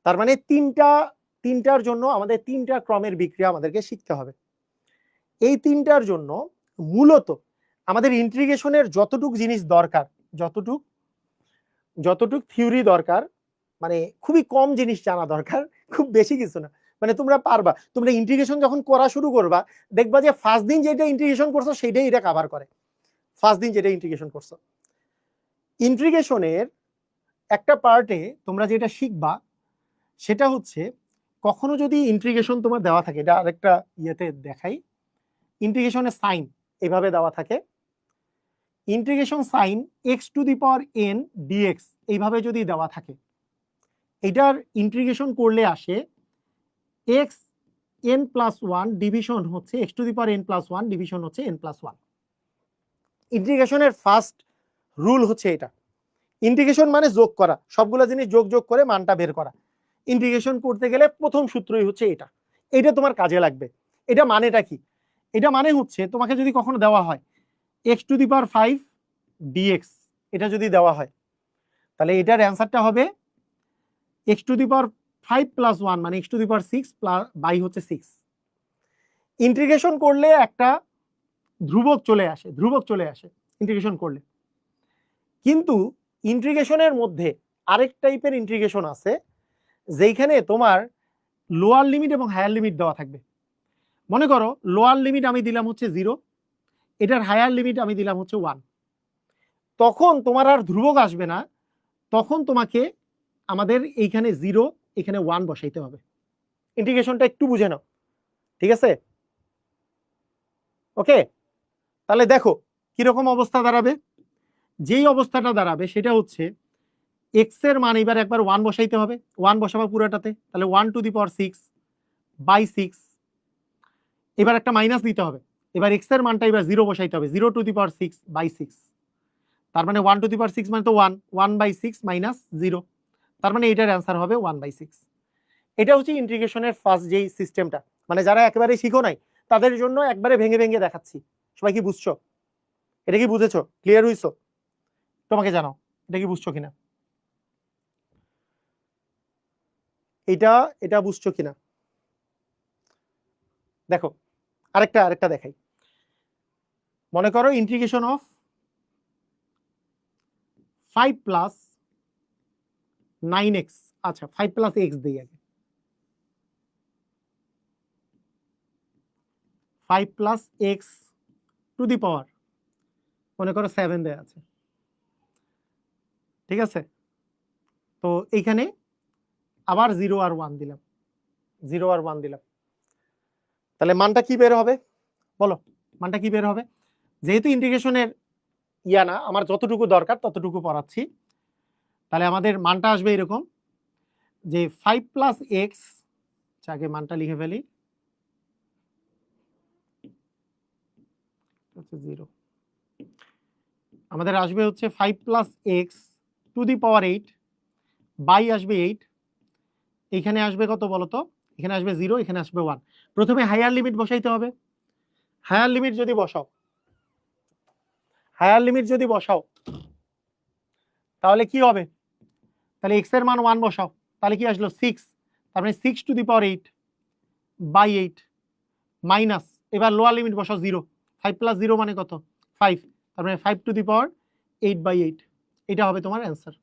তার মানে তিনটার জন্য আমাদের 3টা ক্রমের বিক্রিয়া আমাদেরকে শিখতে হবে। এই 3টার জন্য মূলত আমাদের ইন্টিগ্রেশনের যতটুক জিনিস দরকার, যতটুক থিওরি দরকার, মানে খুবই কম জিনিস জানা দরকার, খুব বেশি কিছু না। মানে তোমরা পারবা, তোমরা ইন্টিগ্রেশন যখন করা শুরু করবা দেখবা যে ফার্স্ট দিন যেটা ইন্টিগ্রেশন করছো সেটাই এটা কভার করে। ফার্স্ট দিন যেটা ইন্টিগ্রেশন করছো, ইন্টিগ্রেশনের একটা পার্টে তোমরা যেটা শিখবা সেটা হচ্ছে, কখনো যদি ইন্টিগ্রেশন তোমার দেওয়া থাকে, এটা আরেকটা ইয়েতে দেখাই, ইন্টিগ্রেশনের সাইন এভাবে দেওয়া থাকে, ইন্টিগ্রেশন সাইন x⁴n dx এইভাবে যদি দেওয়া থাকে, এটার ইন্টিগ্রেশন করলে আসে xn+1 ডিভিশন হচ্ছে x⁴n+1 ডিভিশন হচ্ছে n+1। ইন্টিগ্রেশনের ফার্স্ট রুল হচ্ছে এটা। ইন্টিগ্রেশন মানে যোগ করা, সবগুলো জিনিস যোগ যোগ করে মানটা বের করা। ইন্টিগ্রেশন করতে গেলে প্রথম সূত্রই হচ্ছে এটা, এটা তোমার কাজে লাগবে। এটা মানেটা কি? এটা মানে হচ্ছে তোমাকে যদি কখনো দেওয়া হয় x⁵ dx, এটা যদি দেওয়া হয় তাহলে এটার অ্যান্সারটা হবে x⁵+1 মানে x⁶ বাই হচ্ছে 6। ইন্টিগ্রেশন করলে একটা ধ্রুবক চলে আসে ইন্টিগ্রেশন করলে। কিন্তু ইন্টিগ্রেশনের মধ্যে আরেক টাইপের ইন্টিগ্রেশন আছে যেখানে তোমার লোয়ার লিমিট এবং হায়ার লিমিট দেওয়া থাকবে। মনে করো লোয়ার লিমিট আমি দিলাম হচ্ছে 0, এটার হায়ার লিমিট আমি দিলাম হচ্ছে 1, তখন তোমার আর ধ্রুবক আসবে না, তখন তোমাকে আমাদের এইখানে 0 এখানে 1 বসাইতে হবে। ইন্টিগ্রেশনটা একটু বুঝে নাও, ঠিক আছে? ওকে, তাহলে দেখো কিরকম অবস্থা দাঁড়াবে। যেই অবস্থাটা দাঁড়াবে সেটা হচ্ছে এক্স এর মান এবার একবার 1 বসাইতে হবে, 1 বসাবো পুরোটাতে, তাহলে 1^6/6। এবার একটা মাইনাস দিতে হবে, এবার এক্স এর মানটা এবার 0 বসাইতে হবে, 0^6/6। তার মানে 1^6 মানে তো 1, 1/6 - 0, তার মানে এটার অ্যান্সার হবে 1/6। এটা হচ্ছে ইন্টিগ্রেশনের ফার্স্ট যেই সিস্টেমটা, মানে যারা একেবারে শিখো নাই তাদের জন্য একবারে ভেঙে ভেঙে দেখাচ্ছি। সবাই কি বুঝছো? এটা কি বুঝেছো? ক্লিয়ার হইছো? তোমাকে জানাও এটা কি বুঝছো কিনা, এটা এটা বুঝছো কিনা। দেখো আরেকটা দেখাই। মনে করো ইন্টিগ্রেশন অফ 5 + 9x, আচ্ছা 5 + x দিই আগে, 5 + x টু দি পাওয়ার মনে করো 7 দেয়া আছে, ঠিক আছে। তো এইখানে আবার 0 আর 1 দিলাম, 0 আর 1 দিলাম, তাহলে মানটা কি বের হবে বলো? মানটা কি বের হবে? যেহেতু ইন্টিগ্রেশনের ইয়া না, আমার যতটুকু দরকার ততটুকু পড়াচ্ছি, তাহলে আমাদের মানটা আসবে এরকম যে 5 + x, আগে মানটা লিখে ফেলি, 0, আমাদের আসবে হচ্ছে 5 + x to the power 8 by আসবে 8, এখানে আসবে কত বলতো? এখানে আসবে 0, এখানে আসবে 1। প্রথমে হায়ার লিমিট বসাইতে হবে, হায়ার লিমিট যদি বসাও, হায়ার লিমিট যদি বসাও তাহলে কি হবে? তাহলে x এর মান 1 বসাও, তাহলে কি আসলো 6, তার মানে 6 to the power 8 by 8 minus, এবার লোয়ার লিমিট বসাও 0, 5 + 0 মানে কত? 5, তার মানে 5 টু দি পাওয়ার 8/8, এটা হবে তোমার অ্যান্সার।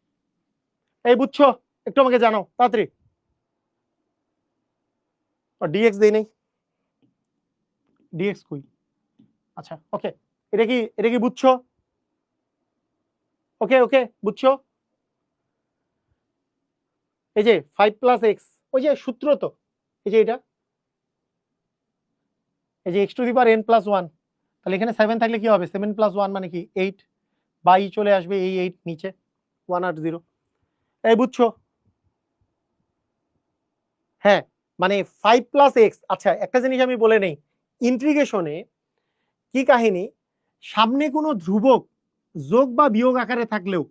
এই বুঝছো? একটু আমাকে জানাও তাড়াতাড়ি। dx দেই নাই, dx কই? আচ্ছা ওকে, এটা কি বুঝছো? ওকে ওকে বুঝছো? এই যে 5 + x, ওই যে সূত্র তো, এই যে এটা, এই যে x to the power n + 1, তাহলে এখানে 7 থাকলে কি হবে? 7 + 1 মানে কি 8, বাই চলে আসবে এই 8 নিচে, 1 আর 0। এই বুঝছো? হ্যাঁ, মানে 5 + x। আচ্ছা একটা জিনিস আমি বলে নেই, ইন্টিগ্রেশনে কি কাহিনী, সামনে কোনো ধ্রুবক যোগ বা বিয়োগ আকারে থাকলেও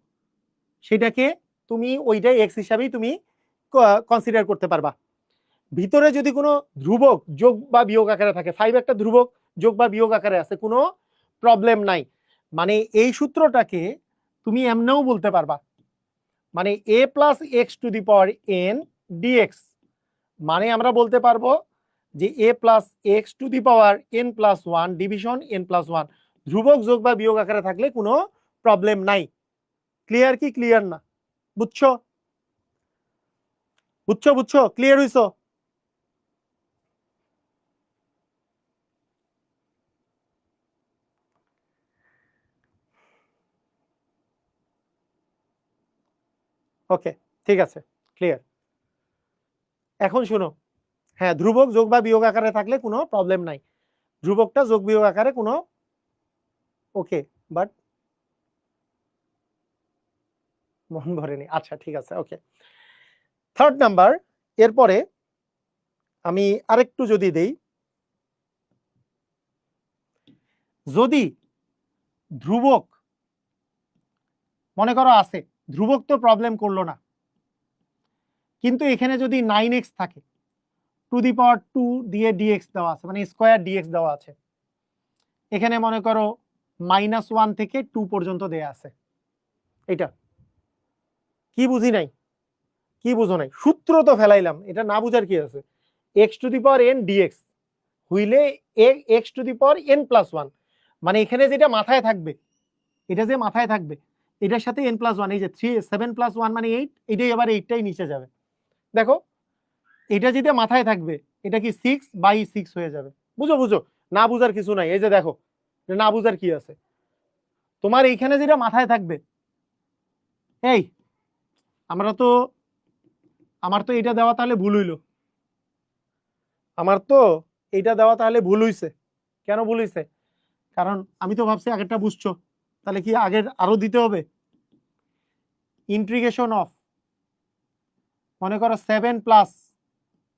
সেটাকে তুমি ওইটাই এক্স হিসাবেই তুমি কনসিডার করতে পারবা। ভিতরে যদি কোনো ধ্রুবক যোগ বা বিয়োগ আকারে থাকে, 5 একটা ধ্রুবক যোগ বা বিয়োগ আকারে আছে, কোনো প্রবলেম নাই। মানে এই সূত্রটাকে তুমি এমনেও বলতে পারবা, মানে a + x to the power n dx, মানে আমরা বলতে পারবো যে a + x to the power n + 1 division n + 1, ধ্রুবক যোগ বা বিয়োগ আকারে থাকলে কোনো প্রবলেম নাই। ক্লিয়ার কি ক্লিয়ার না? বুঝছো? বুঝছো বুঝছো? ক্লিয়ার হইছো? ওকে ঠিক আছে, ক্লিয়ার। এখন শুনো, হ্যাঁ ধ্রুবক যোগ বা বিয়োগ আকারে থাকলে কোনো প্রবলেম নাই, ধ্রুবকটা যোগ বিয়োগ আকারে কোনো ওকে, বাট মন ভরেনি। আচ্ছা ঠিক আছে ওকে। থার্ড নাম্বার, এরপরে আমি আরেকটু যদি দেই, যদি ধ্রুবক মনে করো আছে, ধ্রুবক তো প্রবলেম করলো না, কিন্তু এখানে যদি 9x থাকে, টু দি পাওয়ার 2 দিয়ে dx দেওয়া আছে, মানে স্কয়ার dx দেওয়া আছে, এখানে মনে করো -1 থেকে 2 পর্যন্ত দেয়া আছে, এটা কি বুঝি নাই? কি বুঝো নাই? সূত্র তো ফেলাইলাম, এটা না বুঝার কি আছে? x to the power n dx হইলে x to the power n + 1, মানে এখানে যেটা মাথায় থাকবে, এটা যে মাথায় থাকবে এটার সাথে n + 1, এই যে 7 + 1 মানে 8, এটাই আবার 8টাই নিচে যাবে। দেখো এটা যেটা মাথায় থাকবে, এটা কি 6/6 হয়ে যাবে। বুঝো বুঝো, না বুঝার কিছু নাই। এই যে দেখো, না বুঝার কি আছে? তোমার এইখানে যেটা মাথায় থাকবে, এই আমরা তো, আমার তো এটা দেওয়া তাহলে ভুল হইলো, আমার তো এটা দেওয়া তাহলে ভুল হইছে। কেন ভুল হইছে? কারণ আমি তো ভাবছি আগেরটা বুঝছো, তাহলে কি আগের আরো দিতে হবে। ইন্টিগ্রেশন অফ মনে করো 7 প্লাস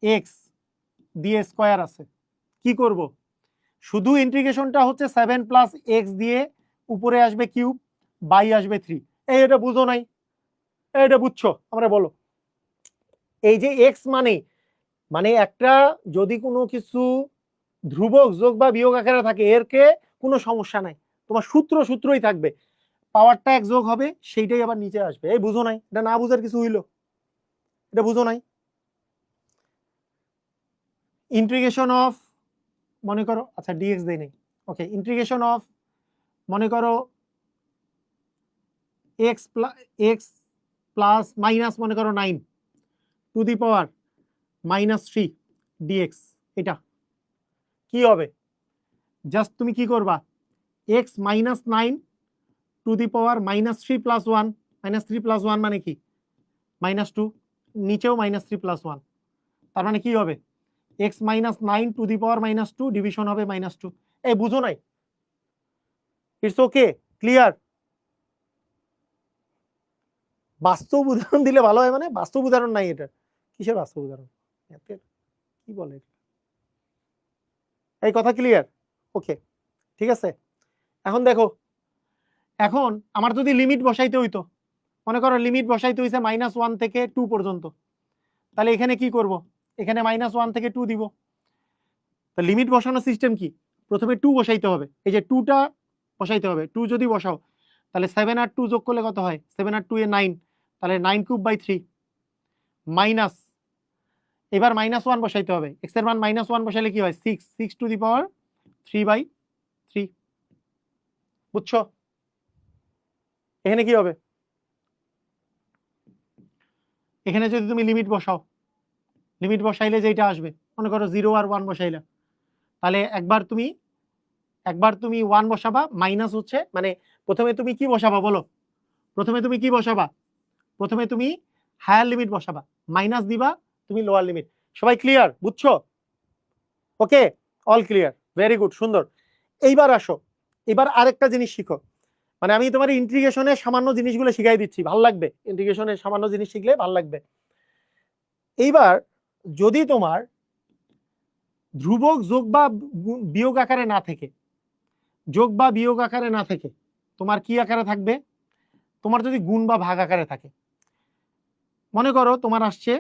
এক্স দিয়ে স্কোয়ার আছে, কি করব, শুধু ইন্টিগ্রেশনটা হচ্ছে 7 প্লাস এক্স দিয়ে উপরে আসবে কিউব, বাই আসবে 3। এই এটা বুঝো নাই, এটা বুঝছো আমরা বলো। এই যে এক্স মানে মানে একটা যদি কোনো কিছু ধ্রুবক যোগ বা বিয়োগ আকারে থাকে এরকে কোনো সমস্যা নাই, তোমার সূত্রই থাকবে, পাওয়ারটা এক যোগ হবে সেইটাই আবার নিচে আসবে। এই বুঝো নাই, এটা না বুঝার কিছু হইলো, এটা বুঝো নাই। ইন্টিগ্রেশন অফ মনে করো, আচ্ছা ডিএক্স দেই নাই, ওকে, ইন্টিগ্রেশন অফ মনে করো এক্স প্লাস মাইনাস মনে করো 9 টু দি পাওয়ার -3 ডিএক্স, এটা কি হবে, জাস্ট তুমি কি করবা, x -9 two the power -3 plus 1, -3 plus 1 মানে কি -2, নিচেও -3 প্লাস 1, তার মানে কি হবে x -9 two the power -2 division হবে -2। এই বুঝো নাই, ইটস ওকে, ক্লিয়ার। বাস্তব উদাহরণ দিলে ভালো হয়, মানে বাস্তব উদাহরণ নাই এটা, কিসের বাস্তব উদাহরণ, কি বলে, এই কথা ক্লিয়ার, ওকে ঠিক আছে। এখন দেখো, এখন আমার যদি লিমিট বসাইতে হইতো, মনে করো লিমিট বসাইতে হইছে -1 থেকে 2 পর্যন্ত, তাহলে এখানে কি করব, এখানে -1 থেকে 2 দিব। তো লিমিট বসানোর সিস্টেম কি, প্রথমে 2 বসাইতে হবে, এই যে 2টা বসাইতে হবে, 2 যদি বসাও তাহলে 7 আর 2 যোগ করলে কত হয়, 7 আর 2 এ 9, তাহলে 9 কিউব বাই 3 মাইনাস, এবার -1 বসাইতে হবে, এক্স এর মান -1 বসাইলে কি হয় 6 টু দি পাওয়ার 3/3, বুঝছো। এখানে কি হবে, এখানে যদি তুমি লিমিট বসাও, লিমিট বসাইলে যেটা আসবে মনে করো 0 আর 1 বসাইলা, তাহলে একবার তুমি 1 বসাবা, মাইনাস হচ্ছে মানে প্রথমে তুমি কি বসাবা বলো, প্রথমে তুমি কি বসাবা, প্রথমে তুমি হায়ার লিমিট বসাবা, মাইনাস দিবা তুমি লোয়ার লিমিট। সবাই ক্লিয়ার, বুঝছো, ওকে, অল ক্লিয়ার, ভেরি গুড, সুন্দর। এইবার আসো, এবার আরেকটা জিনিস শিখো, মানে আমি তোমার ইন্টিগ্রেশনের সামান্য জিনিসগুলো শিখাই দিচ্ছি, ভালো লাগবে, ইন্টিগ্রেশনের সামান্য জিনিস শিখলে ভালো লাগবে। এইবার যদি তোমার ধ্রুবক যোগ বা বিয়োগ আকারে না থেকে, যোগ বা বিয়োগ আকারে না থেকে তোমার কি আকারে থাকবে, তোমার যদি গুণ বা ভাগ আকারে থাকে, মনে করো তোমার আসছে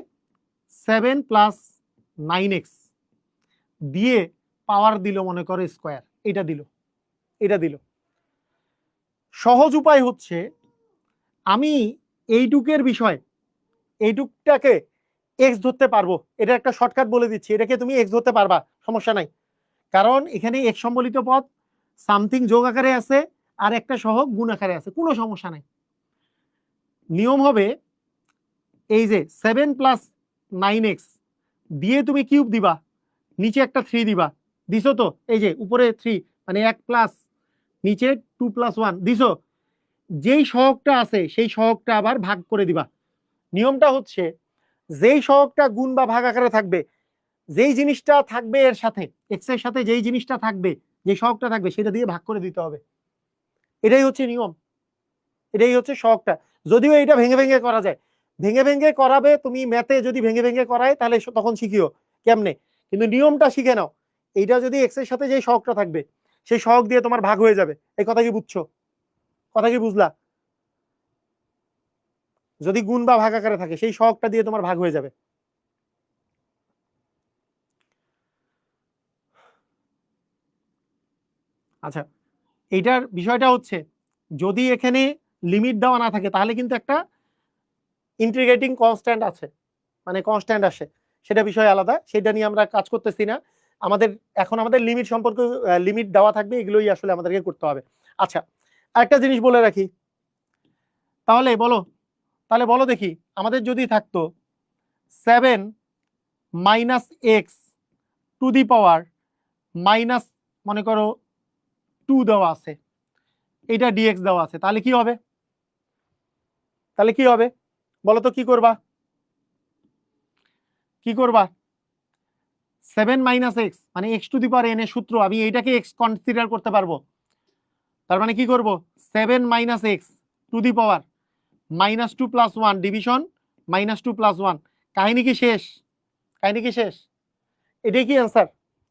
7 প্লাস 9x দিয়ে পাওয়ার দিল মনে করো স্কোয়ার, এটা দিল, এটা দিল। সহজ উপায় হচ্ছে আমি এইটুকের বিষয়, এইটুকটাকে এক্স ধরতে পারবো, এটা একটা শর্টকাট বলে দিচ্ছি, এটাকে তুমি এক্স ধরতে পারবা, সমস্যা নাই, কারণ এখানে এক্স সম্বলিত পদ সামথিং যোগ আকারে আছে আর একটা সহগ গুণ আকারে আছে, কোনো সমস্যা নাই। নিয়ম হবে এই যে 7 প্লাস 9x দিয়ে তুমি কিউব দিবা, নিচে একটা 3 দিবা, দিছো তো, এই যে উপরে 3 মানে 1 প্লাস নিচে 2 প্লাস 1 দিছো, যেই সহগটা আছে সেই সহগটা আবার ভাগ করে দিবা। নিয়মটা হচ্ছে যেই সহগটা গুণ বা ভাগ আকারে থাকবে, যেই জিনিসটা থাকবে এর সাথে, এক্স এর সাথে যেই জিনিসটা থাকবে, যে সহগটা থাকবে সেটা দিয়ে ভাগ করে দিতে হবে, এটাই হচ্ছে নিয়ম, এটাই হচ্ছে সহগটা। যদিও এটা ভেঙে ভেঙে করা যায়, ভেঙে ভেঙে করাবে তুমি ম্যাথে, যদি ভেঙে ভেঙে করায় তাহলে তখন শিখিও কেমনে, কিন্তু নিয়মটা শিখে নাও। এইটা যদি এক্স এর সাথে যে সহগটা থাকবে সেই সহগ দিয়ে তোমার ভাগ হয়ে যাবে, এই কথা কি বুঝছো, কথা কি বুঝলা, যদি গুণ বা ভাগ আকারে থাকে সেই সহগটা দিয়ে তোমার ভাগ হয়ে যাবে। আচ্ছা, এইটার বিষয়টা হচ্ছে যদি এখানে লিমিট দেওয়া না থাকে তাহলে কিন্তু একটা ইন্টিগ্রেটিং কনস্ট্যান্ট আছে, মানে কনস্ট্যান্ট আসে, সেটা বিষয় আলাদা, সেটা নিয়ে আমরা কাজ করতেছি না। আমাদের এখন আমাদের লিমিট সম্পর্কে, লিমিট দেওয়া থাকবে, এগুলোই আসলে আমাদেরকে করতে হবে। আচ্ছা, আরেকটা জিনিস বলে রাখি, তাহলে বলো, তাহলে বলো দেখি, আমাদের যদি থাকতো 7 minus x to the power minus মনে করো 2 দেওয়া আছে, এটা ডিএক্স দেওয়া আছে, তাহলে কি হবে, তাহলে কি হবে বলো তো, কি করবা, কি করবা, 7 মাইনাস এক্স মানে x to the power N এর সূত্র, আমি এইটাকে এক্স কনসিডার করতে পারবো, তার মানে কি করব 7 minus x to the power -2 + 1 division -2 + 1। কাহিনী কি শেষ? কাহিনী কি শেষ? এটাই কি অ্যান্সার?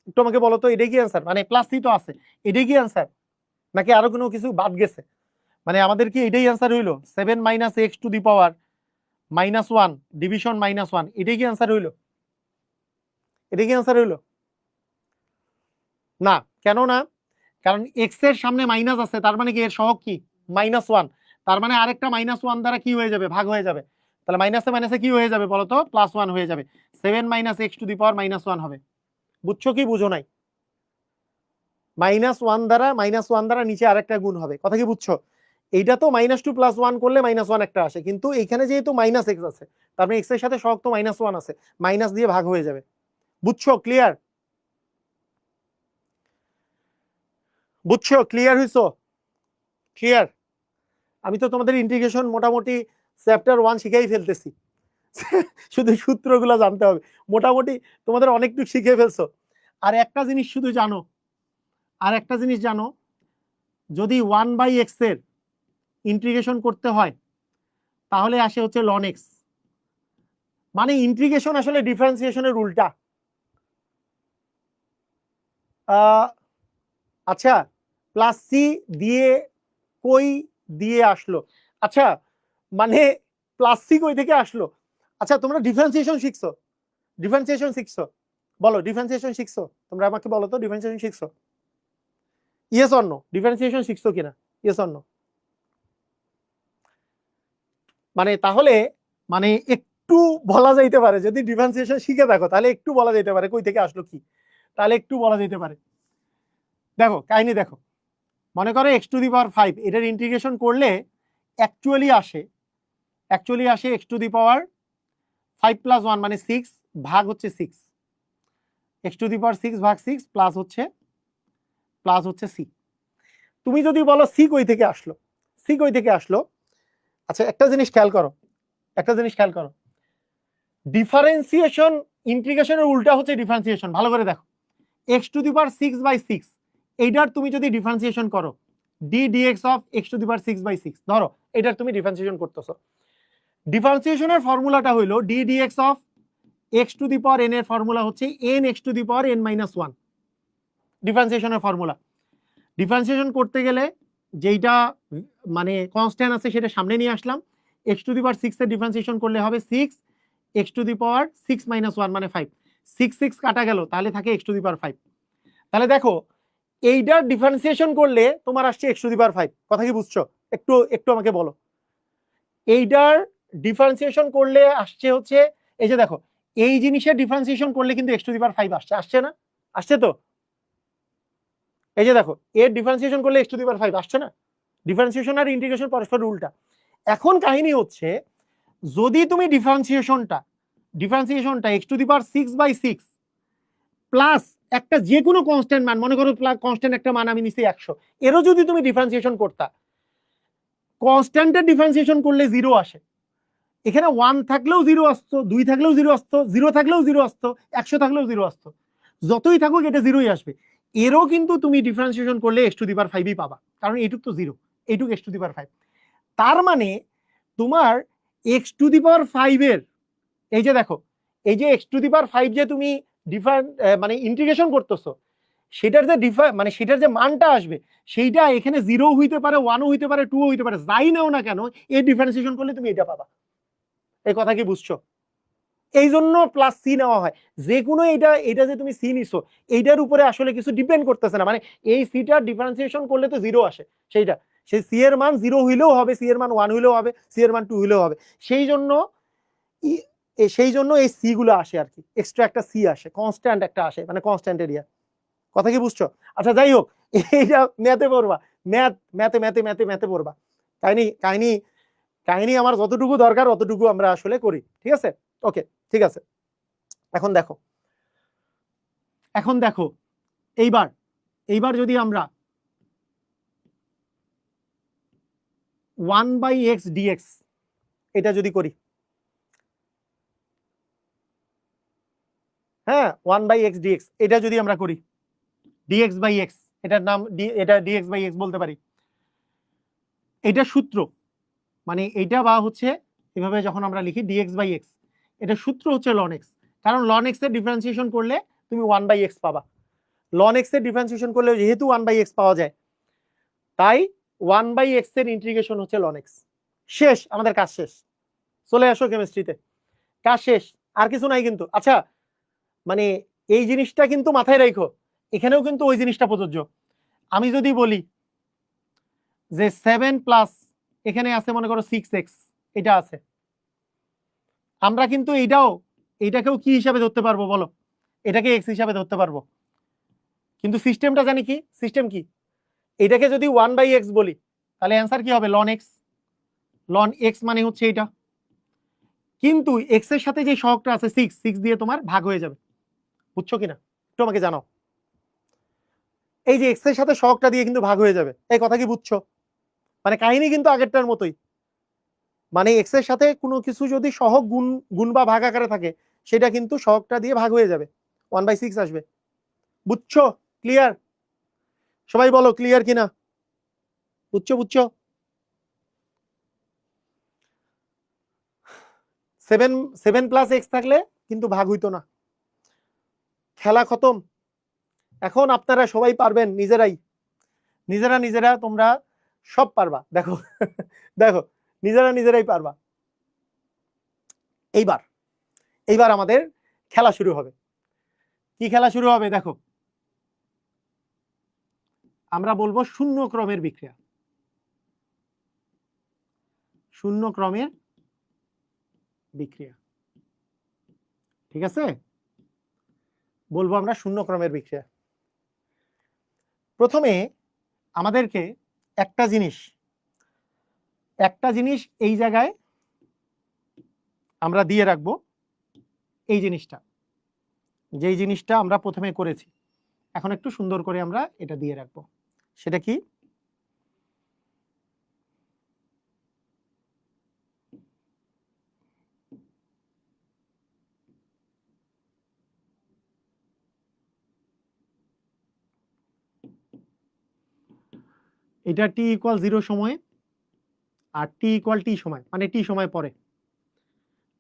একটু আমাকে বলো তো, এটাই কি অ্যান্সার? মানে প্লাস সি তো আছে, এটাই কি অ্যান্সার নাকি আরো কোনো কিছু বাদ গেছে? মানে আমাদের কি এটাই অ্যান্সার হইলো 7 minus x to the power -1 division -1, এটাই কি অ্যান্সার হইলো? এটাই কি অ্যান্সার হইলো? না, কেন না? কারণ এক্স এর সামনে মাইনাস আছে, তার মানে কি এর সহগ কি -1, তার মানে আরেকটা -1 দ্বারা কি হয়ে যাবে, ভাগ হয়ে যাবে। তাহলে মাইনাসে মাইনাসে কি হয়ে যাবে বলো তো, +1 হয়ে যাবে। 7 minus x to the power -1 হবে। বুঝছো কি বুঝো নাই? -1 দ্বারা নিচে আরেকটা গুণ হবে, কথা কি বুঝছো? এইটা তো -2 + 1 করলে -1 একটা আসে, কিন্তু এইখানে যেহেতু মাইনাস এক্স আছে, তার মানে এক্স এর সাথে সহগ তো -1 আছে, মাইনাস দিয়ে ভাগ হয়ে যাবে। বুঝছো? ক্লিয়ার? বুঝছো? ক্লিয়ার হইছো? ক্লিয়ার? আমি তো তোমাদের ইন্টিগ্রেশন মোটামুটি চ্যাপ্টার 1 শিখেই ফেলতেছি, শুধু সূত্রগুলো জানতে হবে। মোটামুটি তোমাদের অনেকটুকু শিখে ফেলছো। আর একটা জিনিস শুধু জানো, আর একটা জিনিস জানো, যদি 1/x এর ইন্টিগ্রেশন করতে হয় তাহলে আসে হচ্ছে ln x। মানে ইন্টিগ্রেশন আসলে ডিফারেন্সিয়েশনের উল্টা। আচ্ছা, প্লাস সি দিয়ে কই দিয়ে আসলো? আচ্ছা, মানে প্লাস সি কই থেকে আসলো? আচ্ছা, তোমরা ডিফারেন্সিয়েশন শিখছো? ডিফারেন্সিয়েশন শিখছো? বলো, ডিফারেন্সিয়েশন শিখছো? তোমরা আমাকে বলো তো, ডিফারেন্সিয়েশন শিখছো? Yes or no? ডিফারেন্সিয়েশন শিখছো কিনা? Yes or no? মানে তাহলে মানে একটু বলা যাইতে পারে, যদি ডিফারেন্সিয়েশন শিখে থাকো তাহলে একটু বলা যেতে পারে কই থেকে আসলো কি, তাহলে একটু বলা যেতে পারে। দেখো কাহিনী দেখো, মনে করো x⁵, এটার ইন্টিগ্রেশন করলে অ্যাকচুয়ালি আসে x⁵ + 1 মানে 6 ভাগ হচ্ছে 6, x⁵ ভাগ 6 প্লাস হচ্ছে সি। তুমি যদি বলো সি কই থেকে আসলো, সি কই থেকে আসলো, আচ্ছা একটা জিনিস খেয়াল করো, একটা জিনিস খেয়াল করো, ডিফারেন্সিয়েশন ইন্টিগ্রেশনের উল্টা হচ্ছে ডিফারেন্সিয়েশন। ভালো করে দেখো, x⁶/6 এইটার তুমি যদি ডিফারেন্সিয়েশন করো ডি ডিএক্স অফ x⁶/6, ধরো এটার তুমি ডিফারেন্সিয়েশন করতেছো, ডিফারেন্সিয়েশনের ফর্মুলাটা হইলো ডি ডিএক্স অফ x⁴n এর ফর্মুলা হচ্ছে n x⁴n-1, ডিফারেন্সিয়েশনের ফর্মুলা। ডিফারেন্সিয়েশন করতে গেলে যেইটা মানে কনস্ট্যান্ট আছে সেটা সামনে নিয়ে আসলাম, x⁶ এর ডিফারেন্সিয়েশন করলে হবে 6 x⁶ মানে 5, 6 কাটা গেল, তাহলে থাকে x⁵। তাহলে দেখো এইটার ডিফারেন্সিয়েশন করলে তোমার আসছে x⁵। কথা কি বুঝছো? একটু একটু আমাকে বলো, এইটার ডিফারেন্সিয়েশন করলে আসছে হচ্ছে, এই যে দেখো এই জিনিসের ডিফারেন্সিয়েশন করলে কিন্তু x⁵ আসছে, আসছে না? আসছে তো? এই যে দেখো এর ডিফারেন্সিয়েশন করলে x⁵ আসছে না? ডিফারেন্সিয়েশন আর ইন্টিগ্রেশন পরস্পর উল্টা। এখন কাহিনী হচ্ছে, যদি তুমি ডিফারেন্সিয়েশনটা x⁶/6 প্লাস একটা যে কোনো কনস্ট্যান্ট মান, মনে করো কনস্ট্যান্ট একটা মান আমি নিছি 100, এরও যদি তুমি ডিফারেন্সিয়েশন করতা, কনস্ট্যান্টের ডিফারেন্সিয়েশন করলে 0 আসে। এখানে 1 থাকলেও 0 আসতো, 2 থাকলেও 0 আসতো, 0 থাকলেও 0 আসতো, 100 থাকলেও 0 আসতো, যতই থাকুক এটা 0ই আসবে। এরও কিন্তু তুমি ডিফারেন্সিয়েশন করলে x⁵ পাবা, কারণ এইটুক তো 0, এইটুক x⁵। তার মানে তোমার x⁵ এর, এই যে দেখো এই যে x⁵ যে তুমি মানে ইন্টিগ্রেশন করতেছো, সেটার যে মানে সেটার যে মানটা আসবে সেইটা এখানে 0 হইতে পারে, 1ও হইতে পারে, 2ও হইতে পারে, যাই নাও না কেন এই ডিফারেন্সিয়েশন করলে তুমি এটা পাবা। এই কথা কি বুঝছো? এই জন্য প্লাস সি নেওয়া হয়। যে কোনো এটা যে তুমি সি নিছো এইটার উপরে আসলে কিছু ডিপেন্ড করতেছে না, মানে এই সিটার ডিফারেন্সিয়েশন করলে তো 0 আসে, সেইটা সেই সি এর মান 0 হইলেও হবে, সি এর মান 1 হইলেও হবে, সি এর মান 2 হইলেও হবে। সেই জন্য এই সি গুলো আসে আর কি, এক্সট্রা একটা সি আসে, কনস্ট্যান্ট একটা আসে, মানে কনস্ট্যান্ট এরিয়া। কথা কি বুঝছো? আচ্ছা যাই হোক, এইটা ম্যাথে পড়বা, ম্যাথে পড়বা। কাহিনী কাহিনী কাহিনী আমার যতটুকু দরকার অতটুকু আমরা আসলে করি, ঠিক আছে? ওকে, ঠিক আছে। এখন দেখো, এইবার যদি আমরা 1/x dx এটা যদি করি, হ্যাঁ 1/x dx এটা যদি আমরা করি, dx/x এটার নাম, এটা dx/x বলতে পারি। এটা সূত্র, মানে এইটা বা হচ্ছে এভাবে যখন আমরা লিখি dx বাই এক্স, এটা সূত্র হচ্ছে ln x, কারণ ln x এর ডিফারেন্সিয়েশন করলে তুমি 1/x পাবা। ln x এর ডিফারেন্সিয়েশন করলে যেহেতু 1/x পাওয়া যায়, তাই 1/x এর ইন্টিগ্রেশন হচ্ছে ln x। শেষ, আমাদের কাজ শেষ। চলে আসো কেমিস্ট্রিতে, কাজ শেষ, আর কিছু নাই কিন্তু। আচ্ছা, মানে এই জিনিসটা কিন্তু মাথায় রাখো, এখানেও কিন্তু ওই জিনিসটা প্রযোজ্য। আমি যদি বলি যে 7 প্লাস এখানে আছে মনে করো 6x, এটা আছে, আমরা কিন্তু এইটাকেও কি হিসাবে ধরতে পারবো বলো? এটাকে x হিসাবে ধরতে পারবো, কিন্তু সিস্টেমটা জানি কি, সিস্টেম কি, এটাকে যদি 1/x বলি তাহলে অ্যান্সার কি হবে? ln x। ln x মানে হচ্ছে এটা, কিন্তু x এর সাথে যে সহগটা আছে 6 দিয়ে তোমার ভাগ হয়ে যাবে। বুঝছো কিনা একটু আমাকে জানাও। এই যে x এর সাথে সহগটা দিয়ে কিন্তু ভাগ হয়ে যাবে, এই কথা কি বুঝছো? মানে কাহিনী কিন্তু আগেরটার মতোই, মানে x এর সাথে কোনো কিছু যদি সহগ গুণ বা ভাগ আকারে থাকে, সেটা কিন্তু সহগটা দিয়ে ভাগ হয়ে যাবে, 1/6 আসবে। বুঝছো? ক্লিয়ার? সবাই বলো ক্লিয়ার কিনা, বুঝছো? বুঝছো? 7 প্লাস x থাকলে কিন্তু ভাগ হইতো না, খেলা খতম। এখন আপনারা সবাই পারবেন, নিজেরা তোমরা সব পারবা, দেখো দেখো নিজেরাই পারবা। এইবার আমাদের খেলা শুরু হবে। কি খেলা শুরু হবে? দেখো, আমরা বলবো শূন্য ক্রমের বিক্রিয়া। শূন্য ক্রমের বিক্রিয়া, ঠিক আছে? বলবো আমরা শূন্য ক্রমের বিক্রিয়া। প্রথমে আমাদেরকে একটা জিনিস এই জায়গায় আমরা দিয়ে রাখবো, এই জিনিসটা, যেই জিনিসটা আমরা প্রথমে করেছি, এখন একটু সুন্দর করে আমরা এটা দিয়ে রাখবো। সেটা কি? এটা t = 0 সময়ে আর t = t সময়, মানে t সময় পরে,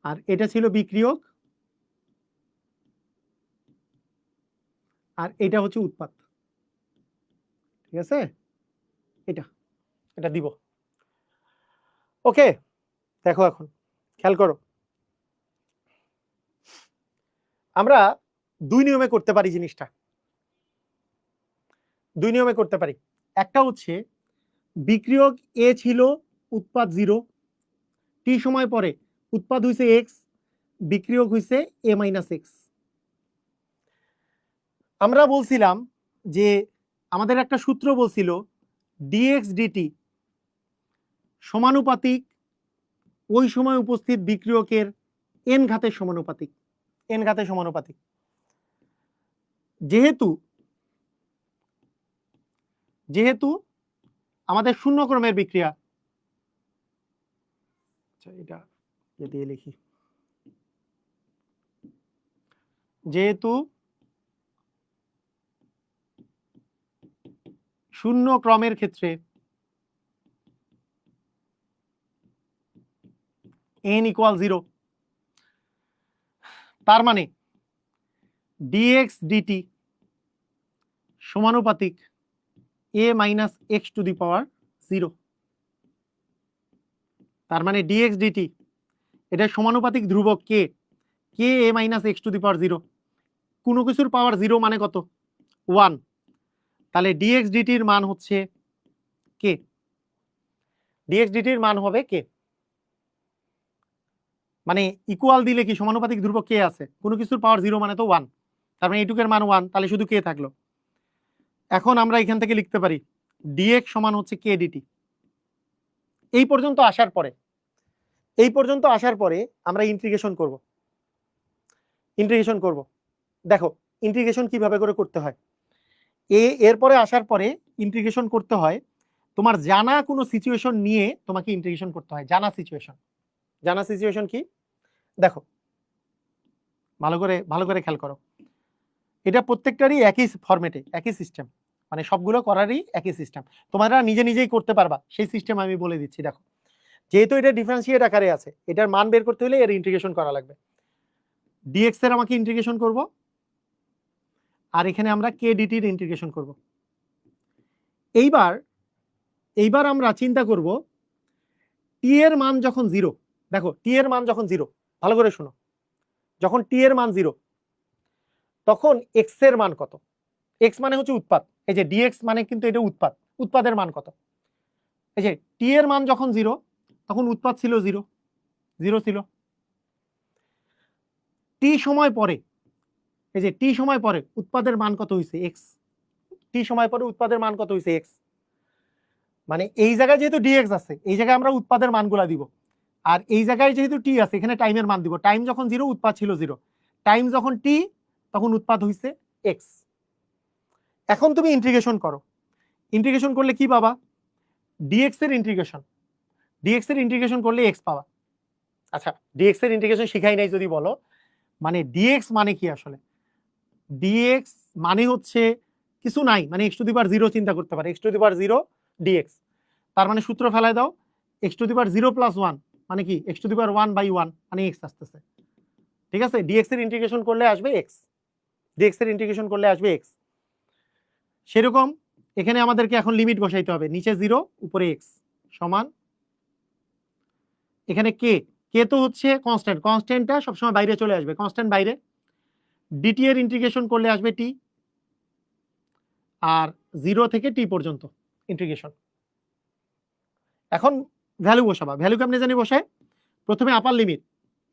আর এটা ছিল বিক্রিয়ক, আর এটা হচ্ছে উৎপাদ। ঠিক আছে, এটা দিব। ওকে, দেখো এখন খেয়াল করো, আমরা দুই নিয়মে করতে পারি জিনিসটা, দুই নিয়মে করতে পারি। একটা হচ্ছে বিক্রিয়ক এ ছিল, উৎপাদ 0, টি সময় পরে উৎপাদ হইছে x, বিক্রিয়ক হইছে a - x। আমরা বলছিলাম যে আমাদের একটা সূত্র বলছিল dx dt সমানুপাতিক ওই সময় উপস্থিত বিক্রিয়কের n ঘাতের সমানুপাতিক, n ঘাতের সমানুপাতিক। যেহেতু আমাদের শূন্য ক্রমের বিক্রিয়া, আচ্ছা এটা দিয়ে লিখি, যেহেতু শূন্য ক্রমের ক্ষেত্রে n = 0, তার মানে dx dt সমানুপাতিক a - x⁻0। তার মানে dx dt এটা সমানুপাতিক ধ্রুবক k a - x⁻0। কোনো কিছুর পাওয়ার 0 মানে কত? 1। তাহলে dx dt এর মান হচ্ছে k, dx dt এর মান হবে k, মানে ইকুয়াল দিলে কি সমানুপাতিক ধ্রুবক k আছে, কোনো কিছুর পাওয়ার 0 মানে তো 1, তার মানে এইটুকের মান 1, তাহলে শুধু k থাকলো। এখন আমরা এখান থেকে লিখতে পারি dx সমান হচ্ছে k dt। এই পর্যন্ত আসার পরে আমরা ইন্টিগ্রেশন করব। দেখো ইন্টিগ্রেশন কিভাবে করে করতে হয়। এরপরে আসার পরে ইন্টিগ্রেশন করতে হয় তোমার জানা কোনো সিচুয়েশন নিয়ে, তোমাকে ইন্টিগ্রেশন করতে হয়। জানা সিচুয়েশন কি? দেখো ভালো করে খেয়াল করো, এটা প্রত্যেকটারই একই ফরম্যাটে, একই সিস্টেম। মানে সবগুলো করারই একই সিস্টেম, তোমরা নিজে নিজেই করতে পারবা, সেই সিস্টেম আমি বলে দিচ্ছি। দেখো, যেহেতু এটা ডিফারেন্সিয়েট আকারে আছে, এটার মান বের করতে হলে এর ইন্টিগ্রেশন করা লাগবে। ডিএক্স এর আমাকে ইন্টিগ্রেশন করব, আর এখানে আমরা কে ডিটির ইন্টিগ্রেশন করব। এইবার আমরা চিন্তা করব টি এর মান যখন 0, দেখো টি এর মান যখন 0, ভালো করে শোনো, যখন টি এর মান 0 তখন এক্স এর মান কত? এক্স মানে হচ্ছে উৎপাদ, এই যে ডিএক্স মানে কিন্তু এটা উৎপাদ, উৎপাদের মান কত? এই যে টি এর মান যখন 0 তখন উৎপাদ ছিল 0 ছিল। টি সময় পরে, এই যে টি সময় পরে উৎপাদের মান কত হইছে? এক্স। টি সময় পরে উৎপাদের মান কত হইছে? এক্স। মানে এই জায়গায় যেহেতু ডিএক্স আছে, এই জায়গায় আমরা উৎপাদের মানগুলা দিব, আর এই জায়গায় যেহেতু টি আছে, এখানে টাইমের মান দিব। টাইম যখন 0 উৎপাদ ছিল 0, টাইম যখন টি তখন উৎপাদ হইছে এক্স। এখন তুমি ইন্টিগ্রেশন করো, ইন্টিগ্রেশন করলে কি পাবা? ডিএক্স এর ইন্টিগ্রেশন, ডিএক্স এর ইন্টিগ্রেশন করলে এক্স পাবা। আচ্ছা, ডিএক্স এর ইন্টিগ্রেশন শিখাই নাই যদি বলো, মানে ডিএক্স মানে কি আসলে? ডিএক্স মানে হচ্ছে কিছু নাই, মানে এক্স টু দি পাওয়ার 0 চিন্তা করতে পারে, x to the power 0 dx. তার মানে সূত্র ফেলায় দাও, x to the power 0 plus 1 মানে কি? এক্স টু দি পাওয়ার 1/1 মানে এক্স আসতেছে। ঠিক আছে, ডিএক্স এর ইন্টিগ্রেশন করলে আসবে এক্স, ডিএক্স এর ইন্টিগ্রেশন করলে আসবে এক্স। সেরকম এখানে আমাদেরকে এখন লিমিট বসাইতে হবে, নিচে 0 উপরে এক্স সমান, এখানে কে, কে তো হচ্ছে কনস্ট্যান্ট, কনস্ট্যান্টটা সবসময় বাইরে চলে আসবে, কনস্ট্যান্ট বাইরে। ডিটি এর ইন্টিগ্রেশন করলে আসবে টি, আর 0 থেকে টি পর্যন্ত ইন্টিগ্রেশন। এখন ভ্যালু বসাবা, ভ্যালু কেমনে জানি বসায়? প্রথমে আপার লিমিট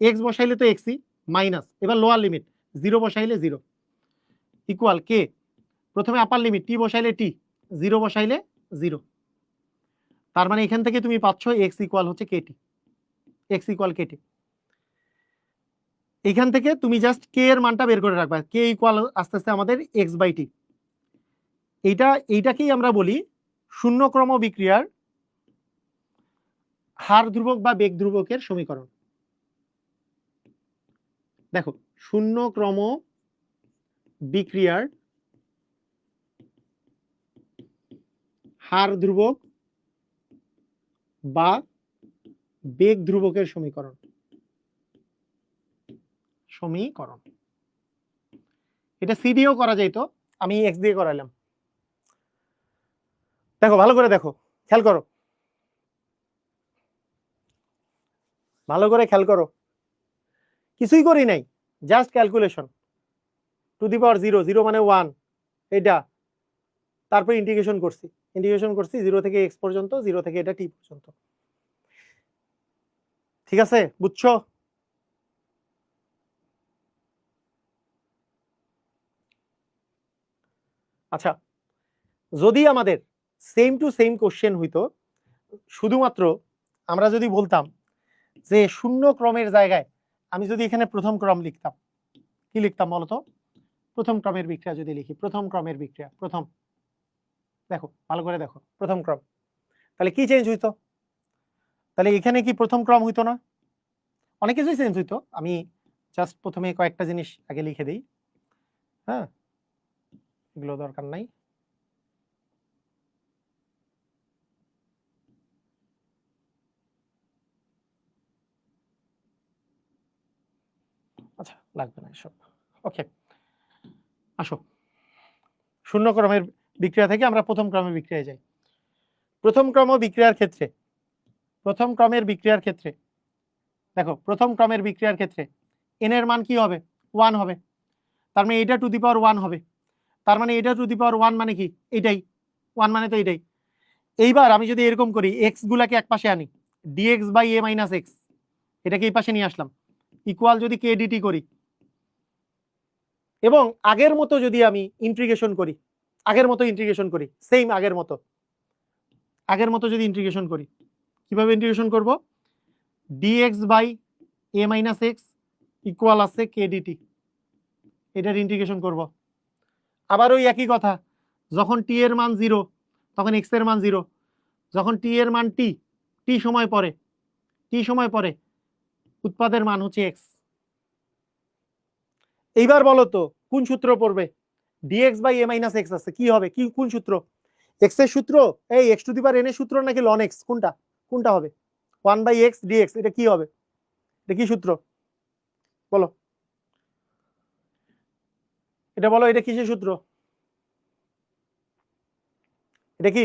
এক্স বসাইলে তো এক্সই মাইনাস, এবার লোয়ার লিমিট 0 বসাইলে 0 ইকুয়াল কে, প্রথমে আপার লিমিট টি বসাইলে টি, 0 বসাইলে 0। তার মানে এখান থেকে তুমি পাচ্ছ এক্স ইকুয়াল হচ্ছে কেটি, এক্স ইকুয়াল কেটি। এখান থেকে তুমি জাস্ট কে এর মানটা বের করে রাখবা, কে ইকুয়াল আস্তে আস্তে আমাদের এক্স বাই টি। এইটাকেই আমরা বলি শূন্য ক্রম বিক্রিয়ার হার ধ্রুবক বা বেগ ধ্রুবকের সমীকরণ। দেখো, শূন্য ক্রম বিক্রিয়ার হার ধ্রুবক বা বেগ ধ্রুবকের সমীকরণ, এটা সি দিয়েও করা যাইতো, আমি এক্স দিয়ে করাইলাম। দেখো ভালো করে দেখো, খেয়াল করো, ভালো করে খেয়াল করো, কিছুই করি নাই, just calculation. Two the power 0, 0 মানে 1, এটা তারপর ইন্টিগ্রেশন করছি, 0 থেকে এক্স পর্যন্ত, 0 থেকে এটা টি পর্যন্ত। ঠিক আছে, বুঝছো? আচ্ছা, যদি আমাদের সেম টু সেম কোশ্চেন হইতো, শুধুমাত্র আমরা যদি বলতাম যে শূন্য ক্রমের জায়গায় আমি যদি এখানে প্রথম ক্রম লিখতাম, কি লিখতাম বলতো? প্রথম ক্রমের বিক্রিয়া যদি লিখি, প্রথম ক্রমের বিক্রিয়া, প্রথম, দেখো ভালো করে দেখো, প্রথম ক্রম, তাহলে কি চেঞ্জ হইতো? তাহলে এখানে কি প্রথম ক্রম হইতো না? অনেক কিছুই চেঞ্জ হইতো। আমি জাস্ট প্রথমে কয়েকটা জিনিস আগে লিখে দিই, হ্যাঁ, এগুলো দরকার নাই। আচ্ছা, লাগবে না এসব, ওকে। আসো, শূন্য ক্রমের বিক্রিয়া থেকে আমরা প্রথম ক্রমের বিক্রিয়ায় যাই। প্রথম ক্রমের বিক্রিয়ার ক্ষেত্রে দেখো, প্রথম ক্রমের বিক্রিয়ার ক্ষেত্রে এন এর মান কি হবে? 1 হবে। তার মানে এটা টু দি পাওয়ার 1 হবে, তার মানে এটা টু দি পাওয়ার 1 মানে কি? এটাই 1 মানে তো এটাই। এইবার আমি যদি এরকম করি, এক্স গুলাকে এক পাশে আনি, dx by a minus x, এটাকে এই পাশে নিয়ে আসলাম, ইকুয়াল যদি কে ডিটি করি, এবং আগের মতো যদি আমি ইন্টিগ্রেশন করি, সেম আগের মতো যদি ইন্টিগ্রেশন করি, কিভাবে ইন্টিগ্রেশন করব? Dx by a minus x equal আছে কে ডিটি, এটার ইন্টিগ্রেশন করব। আবার ওই একই কথা, যখন টি এর মান 0 তখন এক্স এর মান 0, যখন টি এর মান টি সময় পরে উৎপাদের মান হচ্ছে এক্স। এইবার বলো তো কোন সূত্র পড়বে? Dx by a minus x আছে, কি হবে, কি কোন সূত্র? এক্স এর সূত্র, এই x to the power N এর সূত্র নাকি লন এক্স, কোনটা কোনটা হবে? 1/x dx, এটা কি হবে, এটা কি সূত্র বলো, এটা বলো, এটা কিসের সূত্র, এটা কি,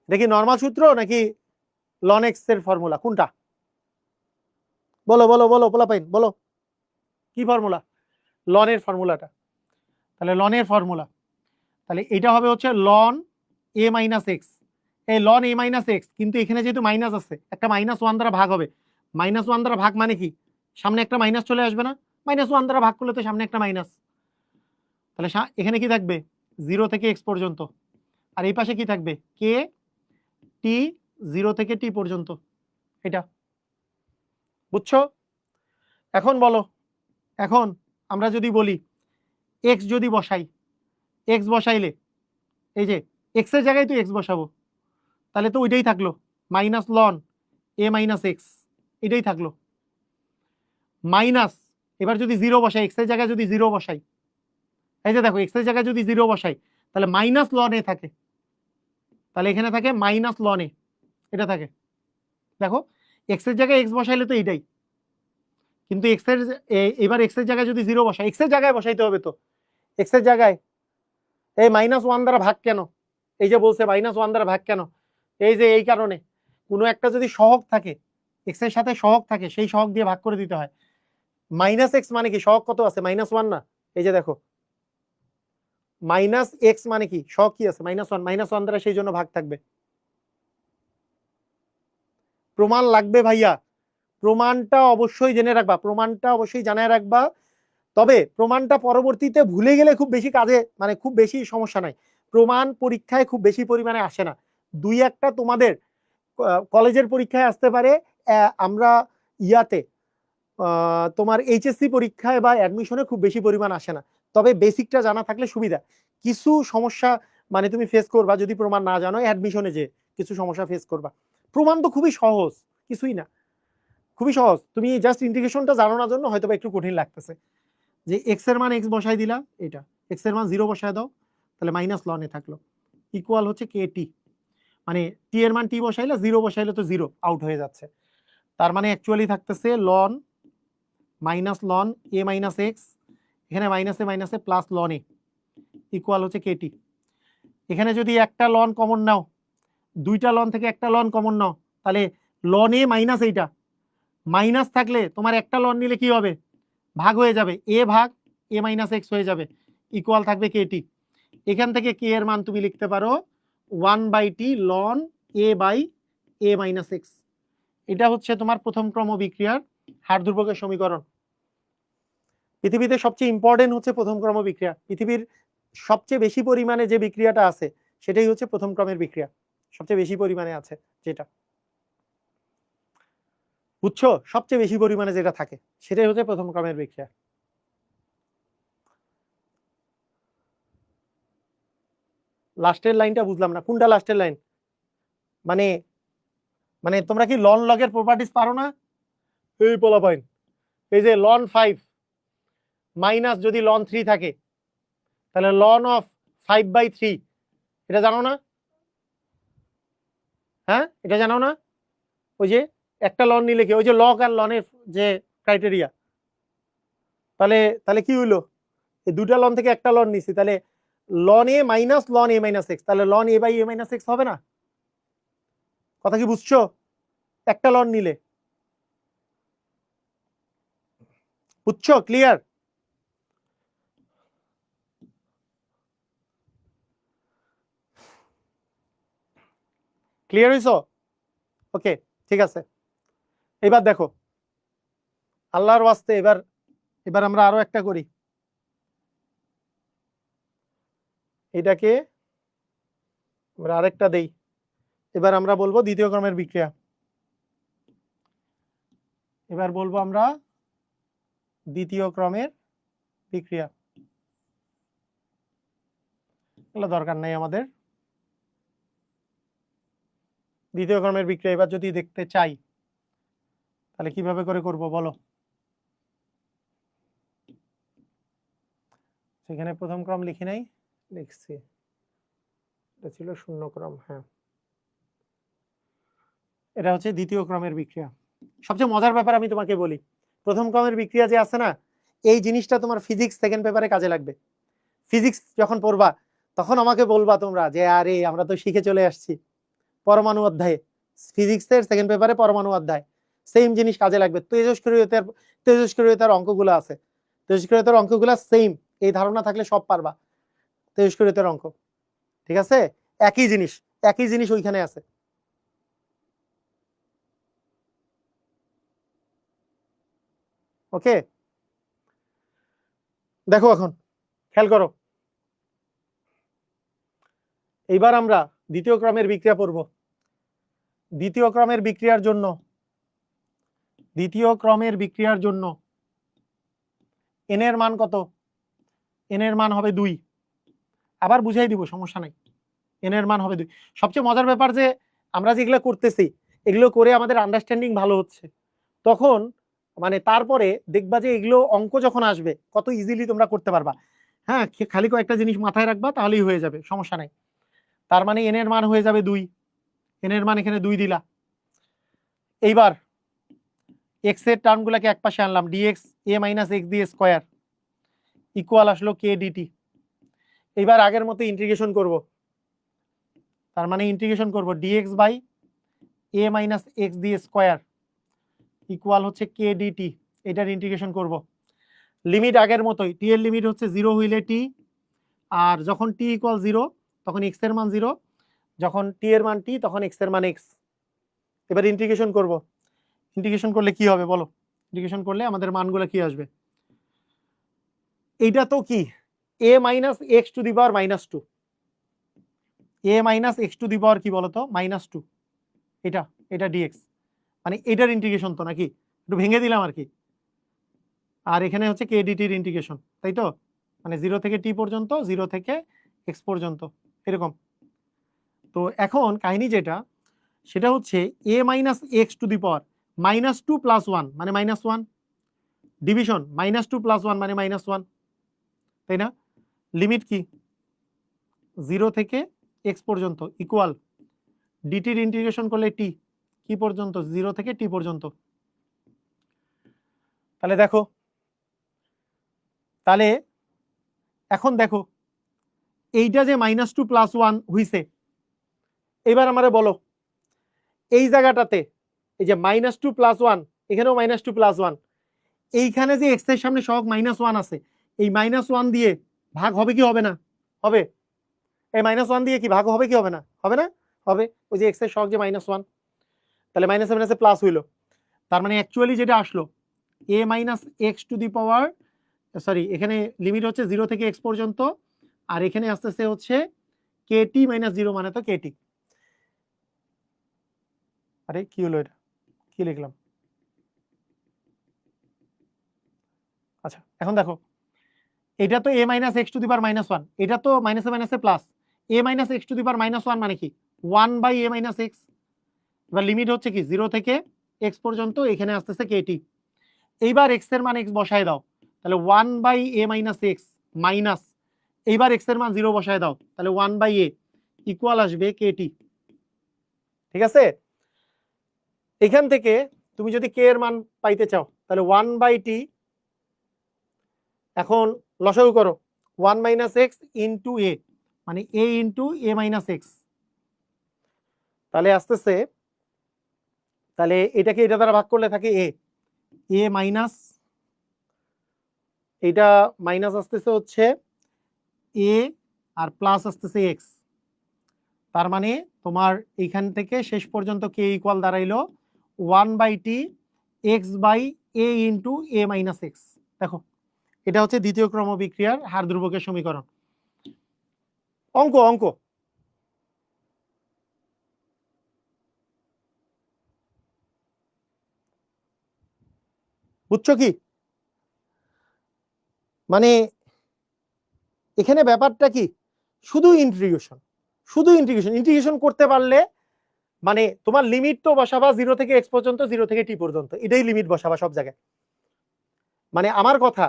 এটা কি নর্মাল সূত্র নাকি লন এক্স এর ফর্মুলা, কোনটা বলো বলো বলো পোলাপাইন বলো, কি ফর্মুলা? লনের ফর্মুলাটা, তাহলে লনের ফর্মুলা, তাহলে এটা হবে হচ্ছে লন এ মাইনাস এক্স, এই লন এ মাইনাস এক্স, কিন্তু এখানে যেহেতু মাইনাস আছে একটা -1 দ্বারা ভাগ হবে, -1 দ্বারা ভাগ মানে কি, সামনে একটা মাইনাস চলে আসবে না, -1 দ্বারা ভাগ করলে তো সামনে একটা মাইনাস, তাহলে এখানে কি থাকবে 0 থেকে এক্স পর্যন্ত, আর এই পাশে কি থাকবে কে টি 0 থেকে টি পর্যন্ত, এটা বুঝছো? এখন বলো, এখন আমরা যদি বলি এক্স যদি বসাই, এক্স বসাইলে এই যে এক্স এর জায়গায় তো এক্স বসাবো, তাহলে তো ওইটাই থাকলো minus ln a minus x, এটাই থাকলো মাইনাস, এবার যদি 0 বসাই, এক্স এর জায়গায় যদি 0 বসাই, এই যে দেখো এক্স এর জায়গায় যদি 0 বসাই তাহলে মাইনাস লন এ থাকে, তাহলে এখানে থাকে মাইনাস লন এ, এটা থাকে, দেখো এক্স এর জায়গায় এক্স বসাইলে তো এইটাই, কিন্তু এক্স এর এবার এক্স এর জায়গায় যদি 0 বসাই, এক্স এর জায়গায় বসাইতে হবে তো, এক্স এর জায়গায় এই -1 দ্বারা ভাগ কেন, এই যে বলছে -1 দ্বারা ভাগ কেন, এই যে এই কারণে কোনো একটা যদি সহগ থাকে, এক্স এর সাথে সহগ থাকে, সেই সহগ দিয়ে ভাগ করে দিতে হয়, মাইনাস এক্স মানে কি সহগ কত আছে, -1 না, এই যে দেখো মাইনাস এক্স মানে কি সহগ কি আছে -1, -1 দ্বারা সেই জন্য ভাগ থাকবে, প্রমাণ লাগবে ভাইয়া, প্রমাণটা অবশ্যই জেনে রাখবা, প্রমাণটা অবশ্যই জানায় রাখবা, তবে প্রমাণটা পরবর্তীতে ভুলে গেলে খুব বেশি কাজে, মানে খুব বেশি সমস্যা নাই, প্রমাণ পরীক্ষায় খুব বেশি পরিমাণে আসে না, দুই একটা তোমাদের কলেজের পরীক্ষায় আসতে পারে, আমরা ইয়াতে তোমার এইচএসসি পরীক্ষায় বা অ্যাডমিশনে খুব বেশি পরিমাণ আসে না, তবে বেসিকটা জানা থাকলে সুবিধা, কিছু সমস্যা মানে তুমি ফেস করবা যদি প্রমাণ না জানো, অ্যাডমিশনে যে কিছু সমস্যা ফেস করবা, প্রমাণ তো খুবই সহজ, কিছুই না, খুবই সহজ, তুমি জাস্ট ইন্টিগ্রেশনটা জানো না জন্য হয়তো একটু কঠিন লাগতেছে, যে এক্স এর মান এক্স বসাই দিলা, এটা এক্স এর মান 0 বসায় দাও, তাহলে মাইনাস লন এ থাকলো, ইকুয়াল হচ্ছে কে টি, মানে টি এর মান টি বসাইলে 0 বসাইলে তো 0 আউট হয়ে যাচ্ছে, তার মানে অ্যাকচুয়ালি থাকতেছে loan minus ln a minus x, এখানে মাইনাসে মাইনাসে প্লাস লন এ ইকুয়াল হচ্ছে কে টি, এখানে যদি একটা লন কমন নাও, দুইটা লন থেকে একটা লন কমন নাও, তাহলে লন এ মাইনাস এইটা, মাইনাস থাকলে তোমার একটা লন নিলে কি হবে, ভাগ হয়ে যাবে, এ ভাগ এ মাইনাস এক্স হয়ে যাবে, ইকুয়াল থাকবে কে টি, এখান থেকে কে এর মান তুমি লিখতে পারো 1/t ln a by a minus x, এটা হচ্ছে তোমার প্রথম ক্রম বিক্রিয়ার হার্ড্রুবকের সমীকরণ, পৃথিবীতে সবচেয়ে ইম্পর্টেন্ট হচ্ছে প্রথম ক্রম বিক্রিয়া, পৃথিবীর সবচেয়ে বেশি পরিমাণে যে বিক্রিয়াটা আছে সেটাই হচ্ছে প্রথম ক্রমের বিক্রিয়া, সবচেয়ে বেশি পরিমাণে আছে যেটা, বুঝছো, সবচেয়ে বেশি পরিমাণে যেটা থাকে সেটাই হচ্ছে প্রথম ক্রমের বিক্রিয়া। লাস্টের লাইনটা বুঝলাম না, কোনটা লাস্টের লাইন, মানে মানে তোমরা কি লন লগের প্রপার্টিজ পারো না, এই পোলা পয়েন্ট, এই যে লন 5 মাইনাস যদি লন 3 থাকে, তাহলে লন অফ 5/3, এটা জানো না, হ্যাঁ এটা জানো না, ওই যে একটা লন নিলে কি, ওই যে লগ আর লনের যে ক্রাইটেরিয়া, তাহলে তাহলে কি হইলো, এই দুটা লন থেকে একটা লন নিছি, তাহলে ln a minus ln a minus x, তাহলে ln a by a minus x হবে না, কথা কি বুঝছো, একটা লন নিলে, বুঝছো, ক্লিয়ার, ক্লিয়ার হইছো, ওকে ঠিক আছে, এবার দেখো আল্লাহর ওয়াস্তে, এবার এবার আমরা আরো একটা করি, এটাকে আমরা আরেকটা দেই, এবার আমরা বলবো দ্বিতীয় ক্রমের বিক্রিয়া, এবার বলবো আমরা দ্বিতীয় ক্রমের বিক্রিয়া, এগুলো দরকার নাই আমাদের, দ্বিতীয় ক্রমের বিক্রিয়া এবার যদি দেখতে চাই তাহলে কিভাবে করে করব বলো, সেখানে প্রথম ক্রম লিখি নাই, লিখছি, এটা ছিল শূন্য ক্রম। হ্যাঁ, এটা হচ্ছে দ্বিতীয় ক্রমের বিক্রিয়া। সবচেয়ে মজার ব্যাপার আমি তোমাকে বলি, প্রথম ক্রমের বিক্রিয়া যে আছে না, এই জিনিসটা তোমার ফিজিক্স সেকেন্ড পেপারে কাজে লাগবে। ফিজিক্স যখন পড়বা তখন আমাকে বলবা তোমরা যে আরে আমরা তো শিখে চলে আসছি পরমাণু অধ্যায়ে, ফিজিক্সের সেকেন্ড পেপারে পরমাণু অধ্যায়, সেম জিনিস কাজে লাগবে। তেজস্ক্রিয়তার অঙ্কগুলো আছে, তেজস্ক্রিয়তার অঙ্কগুলো সেম, এই ধারণা থাকলে সব পারবা তেজস্ক্রিয়তার অঙ্ক। ঠিক আছে, একই জিনিস, একই জিনিস ওইখানে আছে। ওকে, দেখো এখন খেয়াল করো, এইবার আমরা দ্বিতীয় ক্রমের বিক্রিয়া পড়ব। দ্বিতীয় ক্রমের বিক্রিয়ার জন্য, দ্বিতীয় ক্রমের বিক্রিয়ার জন্য এন এর মান কত? এন এর মান হবে 2। আবার বুঝাই দিব, সমস্যা নাই, এন এর মান হবে 2। সবচেয়ে মজার ব্যাপার যে আমরা যেগুলো করতেছি এগুলো করে আমাদের আন্ডারস্ট্যান্ডিং ভালো হচ্ছে, তখন মানে তারপরে দেখবা যে এগুলো অঙ্ক যখন আসবে কত ইজিলি তোমরা করতে পারবা। হ্যাঁ, খালি কয়েকটা জিনিস মাথায় রাখবা তাহলেই হয়ে যাবে, সমস্যা নাই। তার মানে এন এর মান হয়ে যাবে 2, এন এর মান এখানে 2 দিলা। এইবার এক্স এর টার্মগুলোকে এক পাশে আনলাম, d x a minus x D square equal আসলো কে ডিটি। এইবার আগের মতো ইন্টিগ্রেশন করব, তার মানে ইন্টিগ্রেশন করব dx by a minus x D square equal হচ্ছে কে ডিটি, এটার ইন্টিগ্রেশন করব। লিমিট আগের মতোই, টি এর লিমিট হচ্ছে 0 হইলে টি, আর যখন টি ইকুয়াল 0 তখন এক্স এর মান 0, যখন টি এর মান টি তখন এক্স এর মান এক্স। এবার ইন্টিগ্রেশন করব, ইন্টিগ্রেশন করলে কি হবে বলো? ইন্টিগ্রেশন করলে আমাদের মানগুলো কি আসবে? এইটা তো কি a minus x to the power -2, a minus x to the power কি বলতো -2, এটা এটা ডিএক্স, মানে এটার ইন্টিগ্রেশন তো নাকি, একটু ভেঙে দিলাম আর কি। আর এখানে হচ্ছে কে ডিটির ইন্টিগ্রেশন, তাই তো, মানে 0 থেকে টি পর্যন্ত, 0 থেকে এক্স পর্যন্ত, এরকম। তো এখন কাহিনী যেটা, সেটা হচ্ছে a minus x to the power -2 + 1 মানে -1, ডিভিশন -2 + 1 মানে -1, তাই না? লিমিট কি 0 থেকে এক্স পর্যন্ত ইকুয়াল ডিটির ইন্টিগ্রেশন করলে টি কি পর্যন্ত, 0 থেকে টি পর্যন্ত। তাহলে দেখো, তাহলে এখন দেখো এইটা যে -2 + 1 হইছে, এবার আমারে বলো এই জায়গাটাতে এই যে -2 + 1, এখানেও -2 + 1, এইখানে যে এক্স এর সামনে সহগ -1 আছে, এই -1 দিয়ে ভাগ হবে কি হবে না? হবে। এই -1 দিয়ে কি ভাগ হবে কি হবে না? হবে না? হবে। ওই যে এক্স এর সহগ যে -1, তাহলে মাইনাসে মাইনাসে প্লাস হইলো, তার মানে অ্যাকচুয়ালি যেটা আসলো a minus x to the power, sorry এখানে লিমিট হচ্ছে 0 থেকে এক্স পর্যন্ত, আর এখানে আসতেছে হচ্ছে কেটি -0 মানে তো কেটি। আরে কি হলো, এটা কি লিখলাম? আচ্ছা এখন দেখো, এটা তো a minus x to the power -1, এটা তো মাইনাসে মাইনাসে plus, a minus x to the power -1 মানে কি 1/a মাইনাস এক্স। এবার লিমিট হচ্ছে কি 0 থেকে এক্স পর্যন্ত, এখানে আসতেছে কেটি। এইবার এক্স এর মান এক্স বসায় দাও, তাহলে 1/a মাইনাস এক্স মাইনাস, এইবার এক্স এর মান 0 বসায় দাও, তাহলে 1/a ইকুয়াল আসবে কেটি। ঠিক আছে, এখান থেকে তুমি যদি কে এর মান পাইতে চাও তাহলে 1/t, এখন লসাগু করো 1 - x ইন্টু এ, মানে a ইন্টু a - x, তাহলে আসতেছে, তাহলে এটাকে এটা দ্বারা ভাগ করলে থাকে a মাইনাস, এটা মাইনাস আসতেছে হচ্ছে a আর প্লাস আসতেছে x, তার মানে তোমার এইখান থেকে শেষ পর্যন্ত কে ইকুয়াল দাঁড়াইলো 1/t x/a into a - x। দেখো এটা হচ্ছে দ্বিতীয় ক্রম বিক্রিয়ার হার ধ্রুবকের সমীকরণ। অঙ্ক অঙ্ক বুঝছো কি? মানে এখানে ব্যাপারটা কি, শুধু ইন্টিগ্রেশন, শুধু ইন্টিগ্রেশন, ইন্টিগ্রেশন করতে পারলে মানে তোমার লিমিট তো বসাবা 0 থেকে এক্স পর্যন্ত, 0 থেকে টি পর্যন্ত, এটাই লিমিট বসাবা সব জায়গায়। মানে আমার কথা,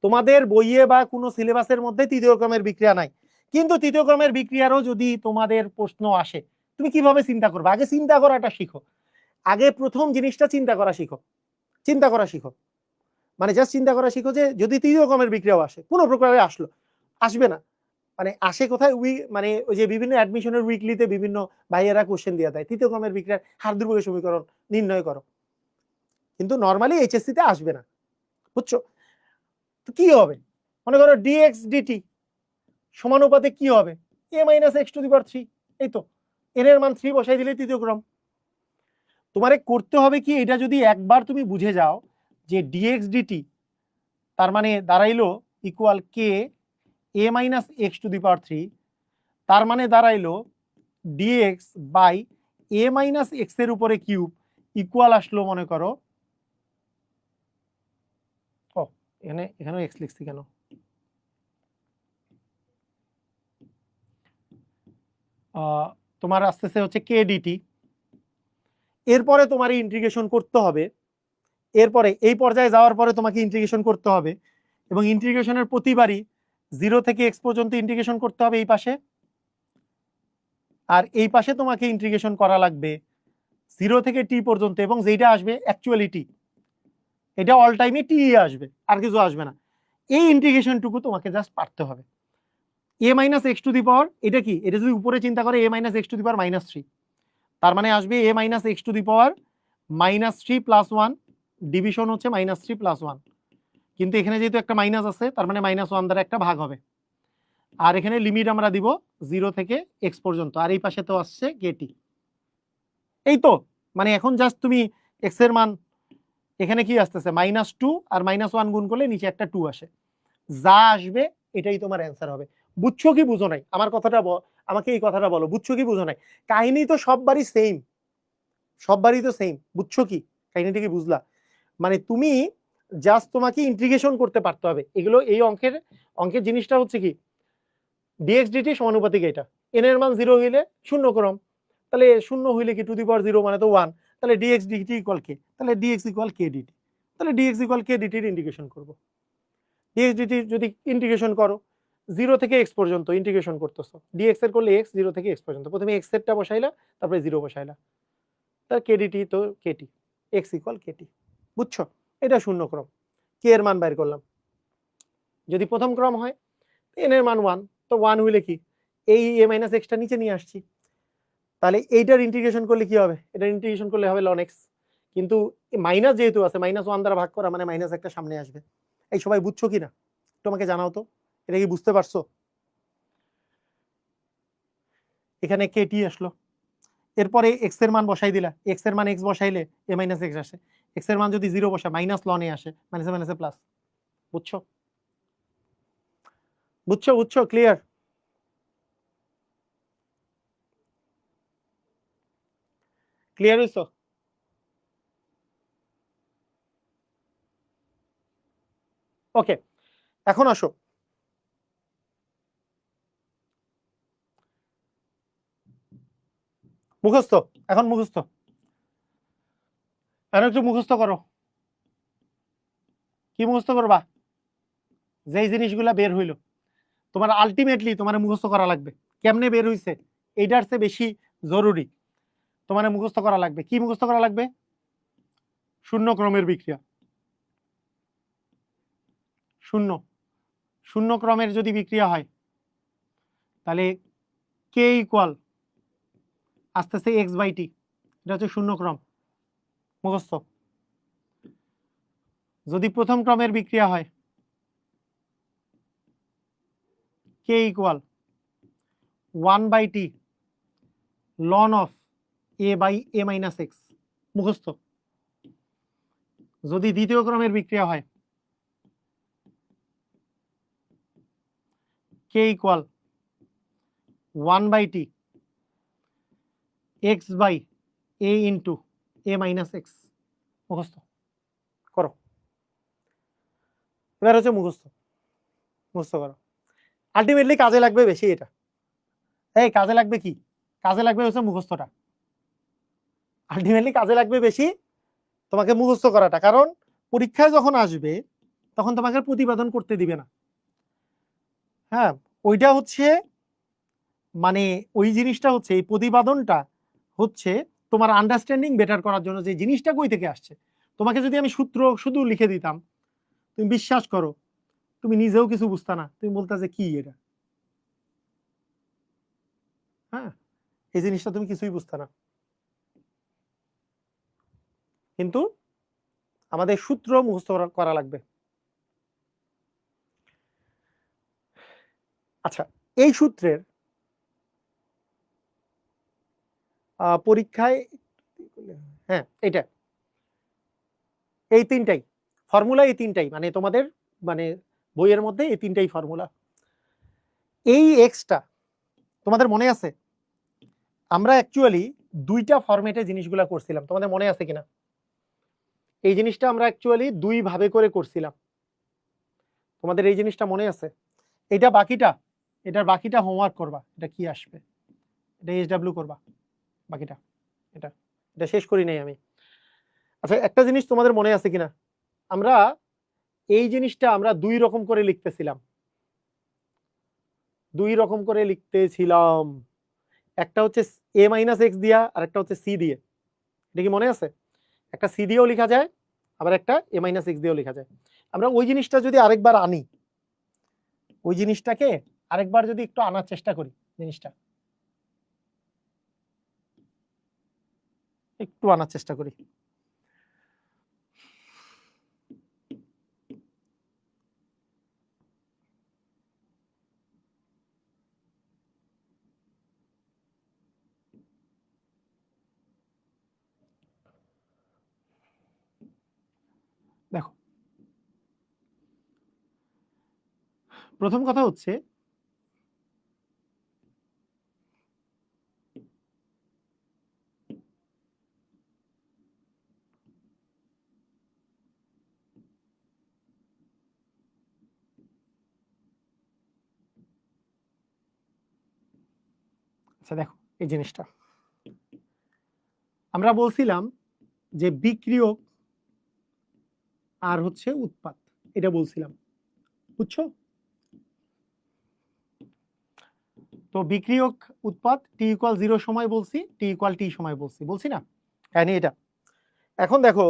তোমাদের বইয়ে বা কোনো সিলেবাসের মধ্যে তৃতীয় ক্রমের বিক্রিয়া নাই, কিন্তু তৃতীয় ক্রমের বিক্রিয়ারও যদি তোমাদের প্রশ্ন আসে তুমি কিভাবে চিন্তা করবে? আগে চিন্তা করাটা শিখো, আগে প্রথম জিনিসটা চিন্তা করা শিখো, চিন্তা করা শিখো, মানে জাস্ট চিন্তা করা শিখো যে যদি তৃতীয় ক্রমের বিক্রিয়াও আসে, কোনো প্রকারে আসলো, আসবে না, মানে আসে কোথায়, মানে ওই যে বিভিন্ন অ্যাডমিশনের উইকলিতে বিভিন্ন ভাইয়েরা কোশ্চেন দিয়ে দেয় তৃতীয় ক্রমের বিক্রিয়ার হার ধ্রুবকের সমীকরণ নির্ণয় করো, কিন্তু নর্মালি এইচএসসি তে আসবে না, বুঝছো? তো কি হবে, মনে করো ডিএক্স ডিটি সমানুপাতে কি হবে, a minus x to the power 3, এই তো এন এর মান 3 বসাই দিলে তৃতীয় ক্রম। তোমারে করতে হবে কি, এটা যদি একবার তুমি বুঝে যাও যে ডিএক্স ডিটি তার মানে দাঁড়াইলো equal k a minus x to the power 3, তার মানে দাঁড়াইলো d x by a minus x এর উপরে কিউব ইকুয়াল আসলো, মনে করো ও এখানে এক্স লিখছি কেন, তোমার আসতেছে হচ্ছে কে ডিটি, এরপরে তোমার ইন্টিগ্রেশন করতে হবে, এরপরে এই পর্যায়ে যাওয়ার পরে তোমাকে ইন্টিগ্রেশন করতে হবে, এবং ইন্টিগ্রেশনের প্রতিবারই 0 থেকে এক্স পর্যন্ত ইন্টিগ্রেশন করতে হবে এই পাশে, আর এই পাশে তোমাকে ইন্টিগ্রেশন করা লাগবে 0 থেকে টি পর্যন্ত, এবং যেটা আসবে অ্যাকচুয়ালি টি, এটা অল টাইমে টি আসবে, আর কিছু আসবে না। এই ইন্টিগ্রেশনটুকু তোমাকে জাস্ট পারতে হবে। A minus x to the power, এটা কি, এটা যদি উপরে চিন্তা করে a minus x to the power -3, তার মানে আসবে a minus x to the power -3 + 1, division হচ্ছে -3 + 1, কিন্তু এখানে যেহেতু একটা মাইনাস আছে তার মানে -1 দ্বারা একটা ভাগ হবে, আর এখানে লিমিট আমরা দিব 0 থেকে এক্স পর্যন্ত, আর এই পাশে তো আসছে কেটি, এই তো, মানে এখন জাস্ট তুমি এক্স এর মান এখানে কি আসতেছে -2 আর -1 গুণ করলে নিচে একটা 2 আসে, যা আসবে এটাই তোমার অ্যান্সার হবে। বুঝছো কি বুঝো নাই আমার কথাটা, আমাকে এই কথাটা বলো, বুঝছো কি বুঝো নাই? কাহিনী তো সববারই সেম, সববারই তো সেম, বুঝছো কি কাহিনীটা কি বুঝলা? মানে তুমি জাস্ট তোমাকে ইন্টিগ্রেশন করতে পারতে হবে এগুলো, এই অঙ্কের জিনিসটা হচ্ছে কি, ডিএক্স ডিটি সমানুপাতিক, এটা এন এর মান 0 হইলে শূন্য ক্রম, তাহলে 0 হইলে কি টু দি পাওয়ার 0 মানে তো 1, তাহলে ডিএক্স ডিটি ইকুয়াল কে, তাহলে ডিএক্স ইকুয়াল কে ডিটি, তাহলে ডিএক্স ইকুয়াল কে ডিটির ইন্টিগ্রেশন করবো, ডিএক্স ডিটি যদি ইন্টিগ্রেশন করো 0 থেকে এক্স পর্যন্ত ইন্টিগ্রেশন করতেছো, ডিএক্স এর করলে এক্স 0 থেকে এক্স পর্যন্ত, প্রথমে এক্স এরটা বসাইলা তারপরে 0 বসাইলা, তার কেডিটি তো কেটি, এক্স ইকুয়াল কেটি, বুঝছো? এটা শূন্য ক্রম, কে এর মান বাইর করলাম, যদি প্রথম ক্রম হয় এন এর মান 1, তো 1 হইলে কি এই এ মাইনাস এক্সটা নিচে নিয়ে আসছি, তাহলে এইটার ইন্টিগ্রেশন করলে কি হবে, এটার ইন্টিগ্রেশন করলে হবে ln x, কিন্তু মাইনাস যেহেতু আছে -1 দ্বারা ভাগ করা মানে মাইনাস একটা সামনে আসবে। এই সবাই বুঝছো কিনা তোমাকে জানাও তো, এটা কি বুঝতে পারছো? এখানে কেটি আসলো, এরপরে এক্স এর মান বসাই দিলা, এক্স এর মান এক্স বসাইলে এ মাইনাস এক্স আসে, এক্স এর মান যদি 0 বসা মাইনাস লন এ আসে, মাইনাসে মাইনাসে প্লাস, বুঝছো? বুঝছো বুঝছো ক্লিয়ার? ক্লিয়ার হইছো? ওকে, এখন আসো মুখস্থ, এখন মুখস্থ, এখন একটু মুখস্থ করো। কি মুখস্থ করবা? যেই জিনিসগুলা বের হইলো তোমার আলটিমেটলি তোমার মুখস্থ করা লাগবে, কেমনে বের হইছে এইটার চেয়ে বেশি জরুরি তোমার মুখস্থ করা লাগবে। কি মুখস্থ করা লাগবে? শূন্য ক্রমের বিক্রিয়া, শূন্য শূন্য ক্রমের যদি বিক্রিয়া হয় তাহলে কে ইকুয়াল আসতেছে এক্স বাই টি, এটা হচ্ছে শূন্য ক্রম, মুখস্থ। যদি প্রথম ক্রমের বিক্রিয়া হয় k equal 1/t ln of a by a minus x, মুখস্থ। যদি দ্বিতীয় ক্রমের বিক্রিয়া হয় k equal 1/t x by a into a minus x, মুখস্থ করো। এবার হচ্ছে মুখস্থ, মুখস্থ করো, আলটিমেটলি কাজে লাগবে বেশি এটা। এই কাজে লাগবে কি? কাজে লাগবে হচ্ছে মুখস্থটা, আলটিমেটলি কাজে লাগবে বেশি তোমাকে মুখস্থ করাটা, কারণ পরীক্ষায় যখন আসবে তখন তোমাকে প্রতিপাদন করতে দিবে না। হ্যাঁ, ওইটা হচ্ছে মানে ওই জিনিসটা হচ্ছে, এই প্রতিপাদনটা হচ্ছে তোমার আন্ডারস্ট্যান্ডিং বেটার করার জন্য, যে জিনিসটা কই থেকে আসছে। তোমাকে যদি আমি সূত্র শুধু লিখে দিতাম, তুমি বিশ্বাস করো তুমি নিজেও কিছু বুঝতা না, তুমি বলতা যে কি এটা। হ্যাঁ, এই জিনিসটা তুমি কিছুই বুঝতা না। কিন্তু আমাদের সূত্র মুখস্থ করা লাগবে। আচ্ছা, এই সূত্রের পরীক্ষায়, হ্যাঁ এটা এই তিনটাই ফর্মুলা, এই তিনটাই মানে তোমাদের মানে বইয়ের মধ্যে এই তিনটাই ফর্মুলা। এই এক্সটা তোমাদের মনে আছে, আমরা অ্যাকচুয়ালি দুইটা ফরম্যাটে জিনিসগুলো করছিলাম, তোমাদের মনে আছে কিনা? এই জিনিসটা আমরা অ্যাকচুয়ালি দুই ভাবে করে করছিলাম, তোমাদের এই জিনিসটা মনে আছে? এটা বাকিটা, এটার বাকিটা হোমওয়ার্ক করবা, এটা কি আসবে, এটা এসডব্লিউ করবা বাকিটা, এটা এটা শেষ করি নাই আমি। আচ্ছা, একটা জিনিস তোমাদের মনে আছে কিনা, আমরা এই জিনিসটা আমরা দুই রকম করে লিখতেছিলাম, দুই রকম করে লিখতেছিলাম, একটা হচ্ছে a মাইনাস এক্স দিয়া আর একটা হচ্ছে সি দিয়ে। এটা কি মনে আছে? একটা সি দিয়েও লেখা যায়, আবার একটা a মাইনাস এক্স দিয়েও লেখা যায়। আমরা ওই জিনিসটা যদি আরেকবার আনি, ওই জিনিসটাকে আরেকবার যদি একটু আনার চেষ্টা করি, জিনিসটা একটু আনার চেষ্টা করি। দেখো, প্রথম কথা হচ্ছে আচ্ছা দেখো, এই জিনিসটা আমরা বলছিলাম যে বিক্রিয়ক আর হচ্ছে উৎপাদ, এটা বলছিলাম, বুঝছো? তো বিক্রিয়ক উৎপাদ টি ইকুয়াল 0 সময় বলছি, টি ইকুয়াল টি সময় বলছি না? কাহিনী এটা। এখন দেখো,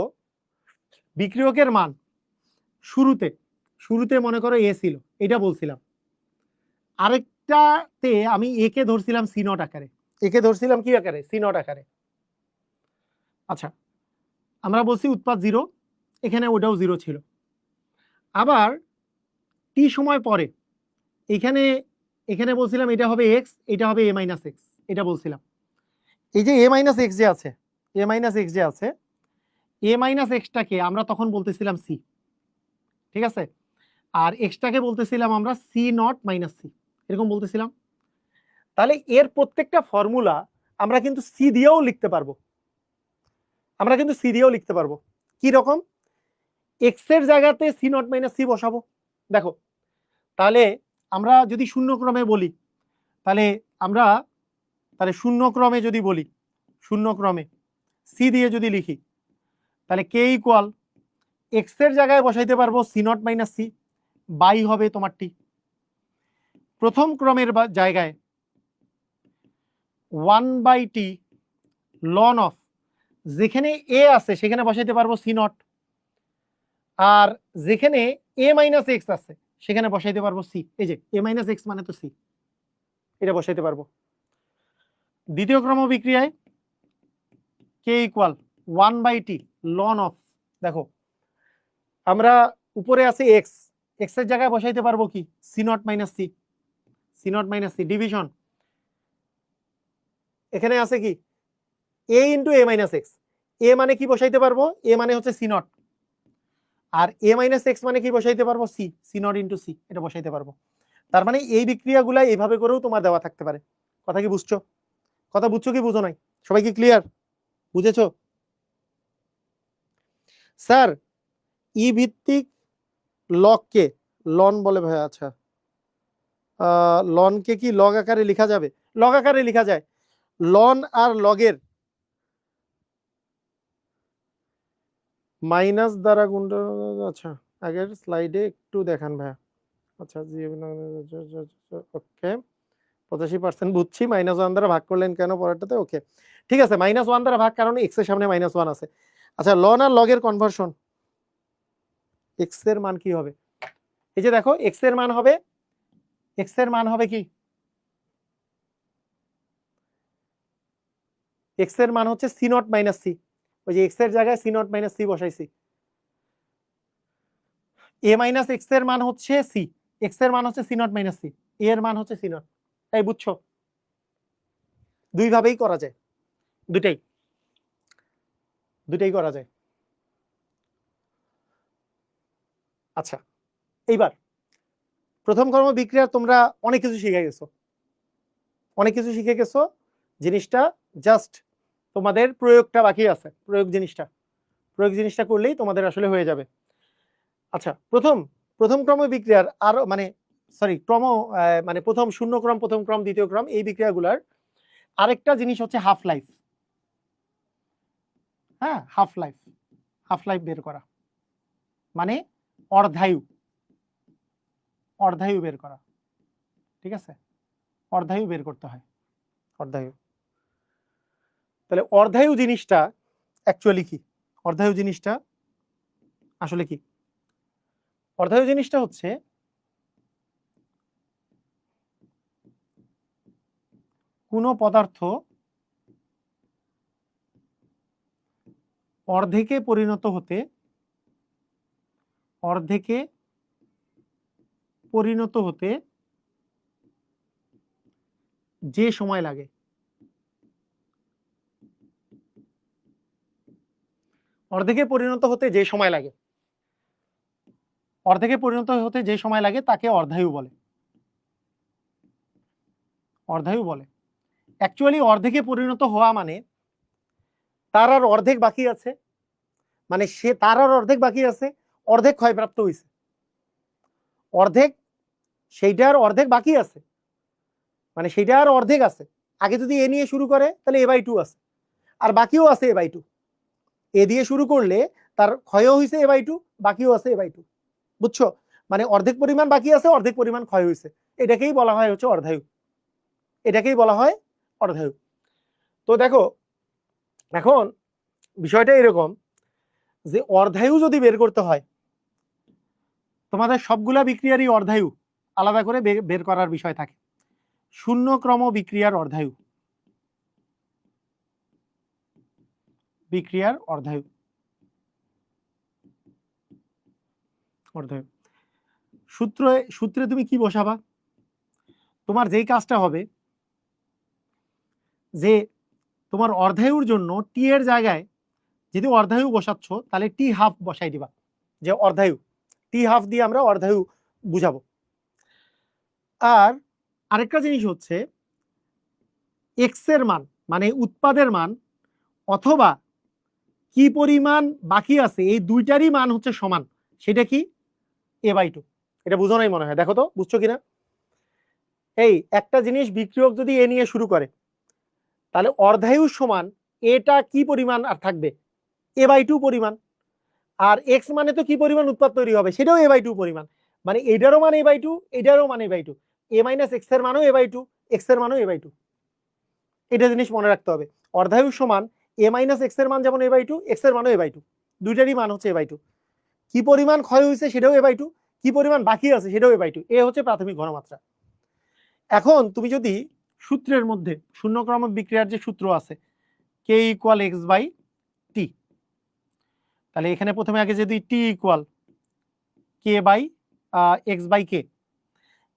বিক্রিয়কের মান শুরুতে শুরুতে মনে করো এ ছিল, এটা বলছিলাম। আরেকটাতে আমি এ কে ধরছিলাম সি নট আকারে, একে ধরছিলাম কি আকারে? সি নট আকারে। আচ্ছা, আমরা বলছি উৎপাদ 0, এখানে ওটাও 0 ছিল। আবার টি সময় পরে এখানে এখানে বলছিলাম এটা হবে এক্স, এটা হবে এ মাইনাস এক্স, এটা বলছিলাম। এই যে এ মাইনাস এক্স যে আছে, এ মাইনাস এক্স যে আছে, এ মাইনাস এক্সটাকে আমরা তখন বলতেছিলাম সি, ঠিক আছে? আর এক্সটাকে বলতেছিলাম আমরা সি নট মাইনাস সি, এরকম বলতেছিলাম। তাহলে এর প্রত্যেকটা ফর্মুলা আমরা কিন্তু সি দিয়েও লিখতে পারবো, আমরা কিন্তু সি দিয়েও লিখতে পারবো। কি রকম? এক্স এর জায়গাতে সি নট মাইনাস সি বসাবো। দেখো, তাহলে আমরা যদি শূন্য ক্রমে বলি, তাহলে আমরা শূন্য ক্রমে যদি বলি, শূন্য ক্রমে সি দিয়ে যদি লিখি, তাহলে কে ইকুয়াল এক্স এর জায়গায় বসাইতে পারবো c not minus c, by হবে তোমার টি। প্রথম ক্রমের জায়গায় 1/t লন অফ, যেখানে এ আছে সেখানে বসাইতে পারবো সি নট, আর যেখানে এ মাইনাস এক্স আছে সেখানে বসাইতে পারবো সি। এই যে এ মাইনাস এক্স মানে তো সি, এটা বসাইতে পারবো। দ্বিতীয় ক্রম বিক্রিয়ায় কে ইকুয়াল 1/t লন অফ, দেখো আমরা উপরে আছে এক্স, এক্স এর জায়গায় বসাইতে পারবো কি? C not minus c, c not minus c division, এখানে আছে কি? A into a minus x. A মানে কি বসাইতে পারবো? এ মানে হচ্ছে সি নট, আর এ মাইনাস এক্স মানে কি বসাইতে পারবো? C, c not into c, এটা বসাইতে পারবো। তার মানে এই বিক্রিয়াগুলা এইভাবে করেও তোমার দেওয়া থাকতে পারে। কথা কি বুঝছো? কথা বুঝছো কি বুঝো নাই? সবাই কি ক্লিয়ার? বুঝেছো? স্যার, ই ভিত্তিক লগকে লন বলে ভাই। আচ্ছা, লনকে কি লগ আকারে লেখা যাবে? লগ আকারে লেখা যায়। লন আর লগের মাইনাস দ্বারা গুণ। আচ্ছা, আগের স্লাইডে একটু দেখান ভাইয়া। আচ্ছা জি, ওকে 85% বুঝছি। -1 দ্বারা ভাগ করলেন কেন পরেরটাতে? ওকে ঠিক আছে, -1 দ্বারা ভাগ কারণ এক্স এর সামনে -1 আছে। আচ্ছা লন আর লগের কনভার্সন, এক্স এর মান কি হবে? এই যে দেখো এক্স এর মান হবে, এক্স এর মান হবে কি, এক্স এর মান হচ্ছে সি নট মাইনাস সি। ওই যে এক্স এর জায়গায় সি নট মাইনাস সি বসাইছি। এ মাইনাস এক্স এর মান হচ্ছে সি, এক্স এর মান হচ্ছে সি নট মাইনাস সি, এ এর মান হচ্ছে সি নট। তাই বুঝছো? দুই ভাবেই করা যায়, দুটাই দুটাই করা যায়। আচ্ছা এইবার প্রথম কর্ম বিক্রিয়া তোমরা অনেক কিছু শিখে গেছো, অনেক কিছু শিখে গেছো। জিনিসটা জাস্ট তোমাদের প্রয়োগটা বাকি আছে, প্রয়োগ জিনিসটা করলেই তোমাদের আসলে হয়ে যাবে। আচ্ছা প্রথম ক্রম বিক্রিয়ার আরো মানে সরি ক্রম মানে প্রথম শূন্য ক্রম, প্রথম ক্রম, দ্বিতীয় ক্রম, এই বিক্রিয়াগুলার আরেকটা জিনিস হচ্ছে হাফ লাইফ। হ্যাঁ হাফ লাইফ বের করা মানে অর্ধায়ু, অর্ধায়ু বের করা। ঠিক আছে, অর্ধায়ু বের করতে হয়, অর্ধায়ু। তাহলে অর্ধায়ু জিনিসটা অ্যাকচুয়ালি কি? অর্ধায়ু জিনিসটা আসলে কি? অর্ধায়ু জিনিসটা হচ্ছে কোনো পদার্থ অর্ধেকে পরিণত হতে, অর্ধেকে পরিণত হতে যে সময় লাগে, অর্ধেকে পরিণত হতে যে সময় লাগে, অর্ধেকে পরিণত হতে যে সময় লাগে তাকে অর্ধায়ু বলে, অর্ধায়ু বলে। অ্যাকচুয়ালি অর্ধেকে পরিণত হওয়া মানে তার আর অর্ধেক বাকি আছে, মানে সে তার আর অর্ধেক বাকি আছে, অর্ধেক ক্ষয়প্রাপ্ত হয়েছে, অর্ধেক সেইটার অর্ধেক বাকি আছে, মানে সেইটা আর অর্ধেক আছে। আগে যদি এ নিয়ে শুরু করে তাহলে a/2 আছে, আর বাকিও আছে a/2। এ দিয়ে শুরু করলে তার ক্ষয়ও হয়েছে a/2, বাকিও আছে a/2। বুঝছো? মানে অর্ধেক পরিমাণ বাকি আছে, অর্ধেক পরিমাণ ক্ষয় হয়েছে। এটাকেই বলা হয় হচ্ছে অর্ধায়ু, এটাকেই বলা হয় অর্ধায়ু। তো দেখো এখন বিষয়টা এরকম যে অর্ধায়ু যদি বের করতে হয়, তোমাদের সবগুলা বিক্রিয়ারই অর্ধায়ু আলাদা করে বের করার বিষয় থাকে। শূন্য ক্রম বিক্রিয়ার অর্ধায়ু, বিক্রিয়ার অর্ধায়ু, অর্ধায়ু। সূত্রে তুমি কি বসাবা? তোমার যেই কাজটা হবে যে তোমার অর্ধায়ুর জন্য টি এর জায়গায় যদি অর্ধায়ু বসাচ্ছ তাহলে টি হাফ বসাই দিবা, যে অর্ধায়ু, টি হাফ দিয়ে আমরা অর্ধায়ু বুঝাবো। আর আরেকটা জিনিস হচ্ছে এক্স এর মান মানে উৎপাদের মান অথবা কি পরিমাণ বাকি আছে, এই দুইটারই মান হচ্ছে সমান, সেটা কি? a/2। এটা বুঝো নাই মনে হয়, দেখো তো বুঝছো কিনা। এই একটা জিনিস বিক্রিয়ক যদি এ নিয়ে শুরু করে তাহলে অর্ধায়ু সমান এটা কি পরিমাণ আর থাকবে? a/2 পরিমাণ। আর এক্স মানে তো কি পরিমাণ উৎপাদ তৈরি হবে সেটাও a/2 পরিমাণ, মানে এটারও মান a/2, এটারও মান a/2, a মাইনাস এক্স এর মানও a/2, এক্স এর মানও a/2। এটা জিনিস মনে রাখতে হবে, অর্ধায়ু সমান a মাইনাস এক্স এর মান যেমন a/2, এক্স এর মানও a/2, দুইটারই মান হচ্ছে a/2। কি পরিমাণ ক্ষয় হয়েছে সেটাও a/2, কি পরিমাণ বাকি আছে সেটাও a/2। এ হচ্ছে প্রাথমিক ঘনমাত্রা। এখন তুমি যদি সূত্রের মধ্যে শূন্যক্রম বিক্রিয়ার যে সূত্র আছে k = x/t, তাহলে এখানে প্রথমে আগে যদি t = k/x/k,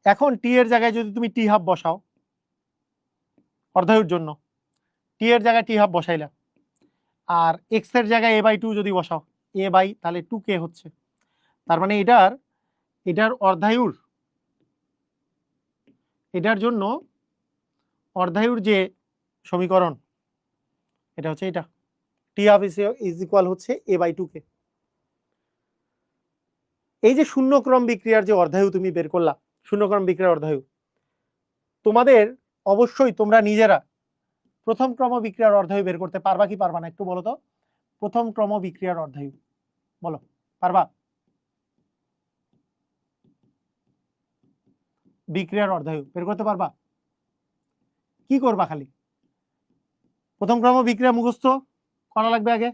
এখন টি এর জায়গায় যদি তুমি টি হাফ বসাও অর্ধায়ুর জন্য, টি এর জায়গায় টি হাফ বসাইলা, আর এক্স এর জায়গায় a/2 যদি বসাও, তাহলে 2k হচ্ছে। তার মানে এটার অর্ধায়ুর, এটার জন্য অর্ধায়ুর যে সমীকরণ এটা হচ্ছে এটা, টি হাফ ইজ ইকুয়াল হচ্ছে a/2k। এই যে শূন্যক্রম বিক্রিয়ার যে অর্ধায়ু তুমি বের করলা, শূন্যক্রম বিক্রিয়ার অর্ধায়ু, তোমাদের অবশ্যই তোমরা নিজেরা প্রথম ক্রম বিক্রিয়ার অর্ধায়ু বের করতে পারবা কি পারবা না একটু বলো তো? প্রথম ক্রম বিক্রিয়ার অর্ধায়ু বলো, পারবা? বিক্রিয়ার অর্ধায়ু বের করতে পারবা? কি করবা? খালি প্রথম ক্রম বিক্রিয়া মুখস্থ করা লাগবে আগে।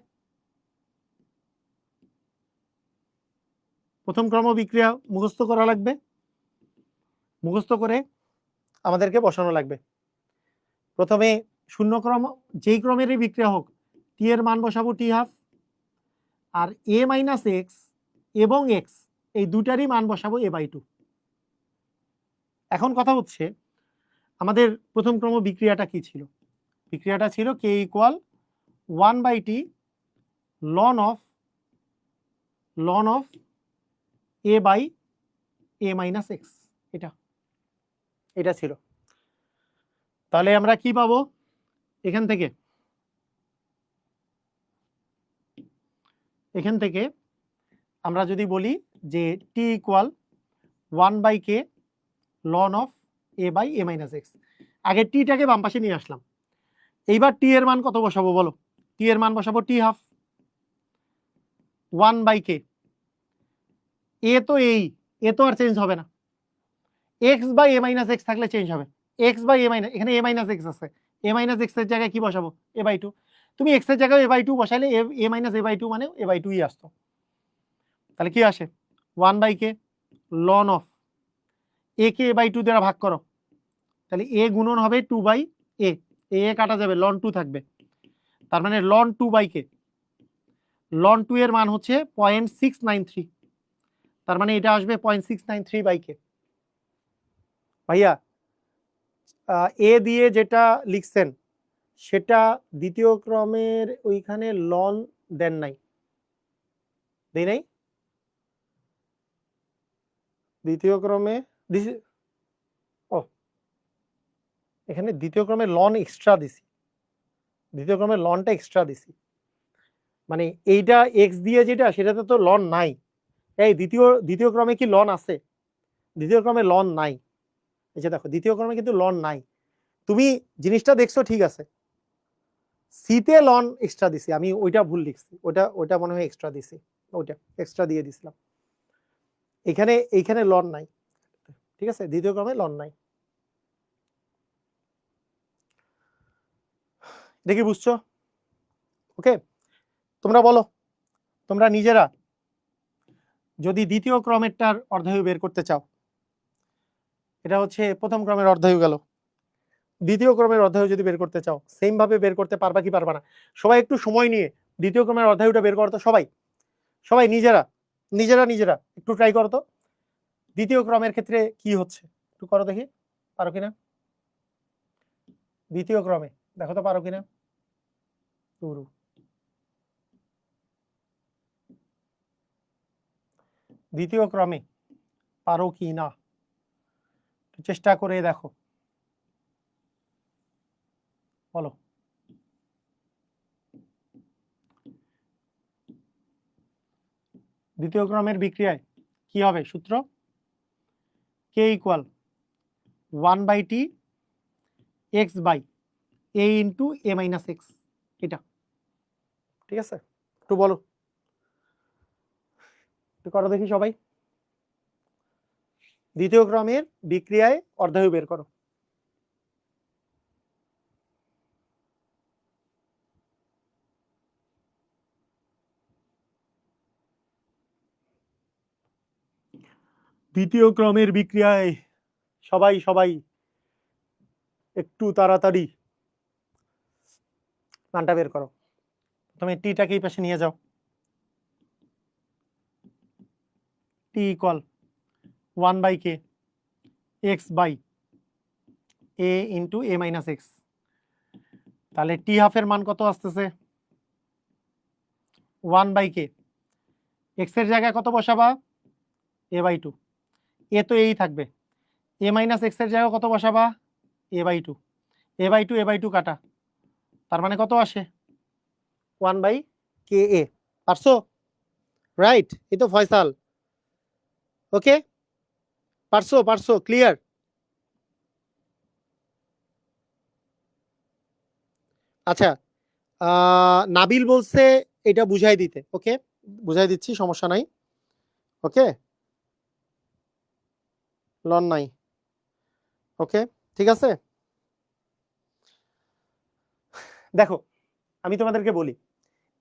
প্রথম ক্রম বিক্রিয়া মুখস্থ করা লাগবে, মুখস্থ করে আমাদেরকে বসানো লাগবে। প্রথমে শূন্য ক্রম, যেই ক্রমেরই বিক্রিয়া হোক, টি এর মান বসাবো টি half, R a minus x এবং এক্স এই দুটারই মান বসাবো এ বাই টু। এখন কথা হচ্ছে আমাদের প্রথম ক্রম বিক্রিয়াটা কি ছিল? বিক্রিয়াটা ছিল k equal 1/t ln of a by a minus x. এটা ছিল। তাহলে আমরা কি পাবো এখান থেকে? এখান থেকে আমরা যদি বলি যে t equal 1/k ln of a by a minus x, আগে টিটাকে বাম পাশে নিয়ে আসলাম। এইবার টি এর মান কত বসাবো বলো? টি এর মান বসাবো টি হাফ 1/k, এ তো এ তো আর চেঞ্জ হবে না, x by a minus x থাকলে চেঞ্জ হবে। এক্স বাই এ মাইনাস, এখানে এ মাইনাস এক্স আছে, এ মাইনাস এক্স এর জায়গায় কি বসাবো? A by two. তুমি এক্স এর জায়গায় এ বাই টু বসাইলে a minus a by two মানে এ বাই টুই আসতো। তাহলে কি আসে? 1/k ln of এ কে এ বাই টু দ্বারা ভাগ করো, তাহলে এ গুণন হবে 2/a, এ কাটা যাবে, ln 2 থাকবে। তার মানে ln 2/k, ln 2 এর মান হচ্ছে 0.693, তার মানে এটা আসবে 0.693/k। ভাইয়া এ দিয়ে যেটা লিখছেন সেটা দ্বিতীয় ক্রমের ওইখানে লন দেন নাই, দেই নাই? দ্বিতীয় ক্রমে ও এখানে দ্বিতীয় ক্রমে লন এক্সট্রা দিছি, দ্বিতীয় ক্রমে লনটা এক্সট্রা দিছি, মানে এইটা এক্স দিয়ে যেটা সেটাতে তো লন নাই। এই দ্বিতীয় ক্রমে কি লন আছে? দ্বিতীয় ক্রমে লন নাই। এই যে দেখো দ্বিতীয় ক্রমে কিন্তু লন নাই। তুমি জিনিসটা দেখছো ঠিক আছে, সিতে লন এক্সট্রা দিছি, আমি ওইটা ভুল লিখছি, ওইটা মনে হয় এক্সট্রা দিছি, ওইটা এক্সট্রা দিয়ে দিছিলাম। এইখানে লন নাই, ঠিক আছে, দ্বিতীয় ক্রমে লন নাই। দেখি বুঝছো? ওকে, তোমরা বলো, তোমরা নিজেরা যদি দ্বিতীয় ক্রমেরটার অর্ধায়ু বের করতে চাও, এটা হচ্ছে প্রথম ক্রমের অর্ধায়ু গেল, দ্বিতীয় ক্রমের অর্ধায়ু যদি বের করতে চাও সেম ভাবে বের করতে পারবা কি পারবা না? সবাই একটু সময় নিয়ে দ্বিতীয় ক্রমের অর্ধায়ুটা বের করো তো, সবাই নিজেরা নিজেরা নিজেরা একটু ট্রাই করো তো। দ্বিতীয় ক্রমের ক্ষেত্রে কি হচ্ছে একটু করো দেখি, পারো কিনা? দ্বিতীয় ক্রমে দেখো তো পারো কিনা। দ্বিতীয় ক্রমে পারো কি না চেষ্টা করে দেখো, বলো। দ্বিতীয় ক্রমের বিক্রিয়ায় কি হবে সূত্র? K equal 1/t x by a into a minus x, এটা ঠিক আছে? একটু বলো, একটু করো দেখি সবাই। দ্বিতীয় ক্রমের বিক্রিয়ায় অর্ধায়ু বের করো। দ্বিতীয় ক্রমের বিক্রিয়ায় সবাই একটু তাড়াতাড়ি মানটা বের করো। প্রথমে টিটাকে এই পাশে নিয়ে যাও, t equal 1/k x by a into a minus x. তাহলে টি হাফের মান কত আসতেছে? 1/k, এক্স এর জায়গায় কত বসাবা? a বাই টু, এ তো এই থাকবে, a মাইনাস এক্স এর জায়গায় কত বসাবা? a by two, a by two কাটা, তার মানে কত আসে? 1/ka। পারছো? রাইট, এই তো ফয়সাল। ওকে, পারছো ক্লিয়ার? আচ্ছা, নাবিল বলছে এটা বুঝাই দিতে। ওকে, বুঝাই দিচ্ছি, সমস্যা নাই। ওকে, লন নাই, ওকে, ঠিক আছে। দেখো আমি তোমাদেরকে বলি,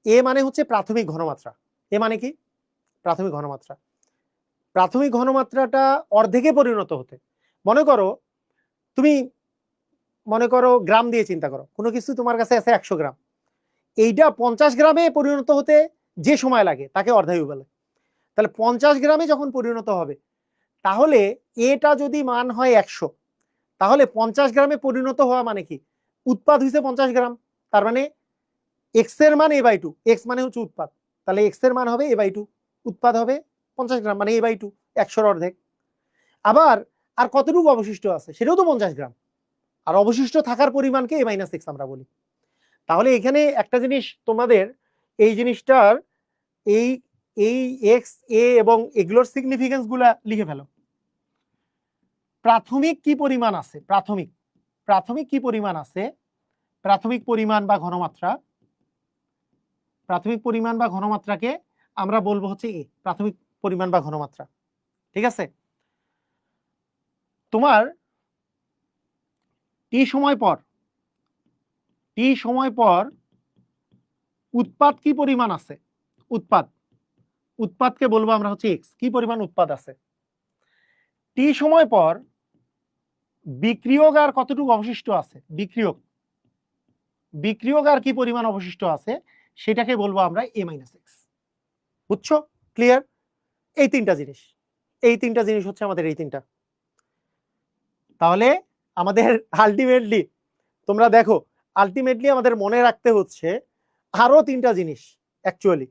এ মানে হচ্ছে প্রাথমিক ঘনমাত্রা। এ মানে কি? প্রাথমিক ঘনমাত্রা। প্রাথমিক ঘনমাত্রাটা অর্ধেকে পরিণত হতে, মনে করো তুমি মনে করো গ্রাম দিয়ে চিন্তা করো, কোনো কিছু তোমার কাছে আছে 100 গ্রাম, এইটা 50 গ্রামে পরিণত হতে যে সময় লাগে তাকে অর্ধায়ু বলে। তাহলে 50 গ্রামে যখন পরিণত হবে, তাহলে এটা যদি মান হয় 100, তাহলে 50 গ্রামে পরিণত হওয়া মানে কি? উৎপাদ হয়েছে 50 গ্রাম, তার মানে এক্স এর মান a/2, এক্স মানে হচ্ছে উৎপাদ, তাহলে এক্স এর মান হবে a/2, উৎপাদ হবে 50 গ্রাম মানে a/2, 100-র অর্ধেক। আবার আর কতটুকু অবশিষ্ট আছে সেটাও তো 50 গ্রাম, আর অবশিষ্ট থাকার পরিমাণকে a-x আমরা বলি। তাহলে এখানে একটা জিনিস তোমাদের, এই জিনিসটার এই এই এক্স এ এবং এগুলোর সিগনিফিকেন্স গুলা লিখে ফেলো। প্রাথমিক কি পরিমাণ আছে, প্রাথমিক প্রাথমিক কি পরিমাণ আছে, প্রাথমিক পরিমাণ বা ঘনমাত্রা, প্রাথমিক পরিমাণ বা ঘনমাত্রাকে আমরা বলবো হচ্ছে এ, প্রাথমিক পরিমাণ বা ঘনমাত্রা। ঠিক আছে? তোমার টি সময় পর উৎপাদ কি পরিমাণ আছে, উৎপাদকে বলবো আমরা হচ্ছে এক্স, কি পরিমাণ উৎপাদ আছে। টি সময় পর বিক্রিয়ক আর কতটুকু অবশিষ্ট আছে, বিক্রিয়ক আর কি পরিমাণ অবশিষ্ট আছে সেটাকে বলবো আমরা a-x। বুঝছো? ক্লিয়ার? এই তিনটা জিনিস হচ্ছে আমাদের এই তিনটা। তাহলে আমাদের আলটিমেটলি তোমরা দেখো, আলটিমেটলি আমাদের মনে রাখতে হচ্ছে আরো তিনটা জিনিস অ্যাকচুয়ালি।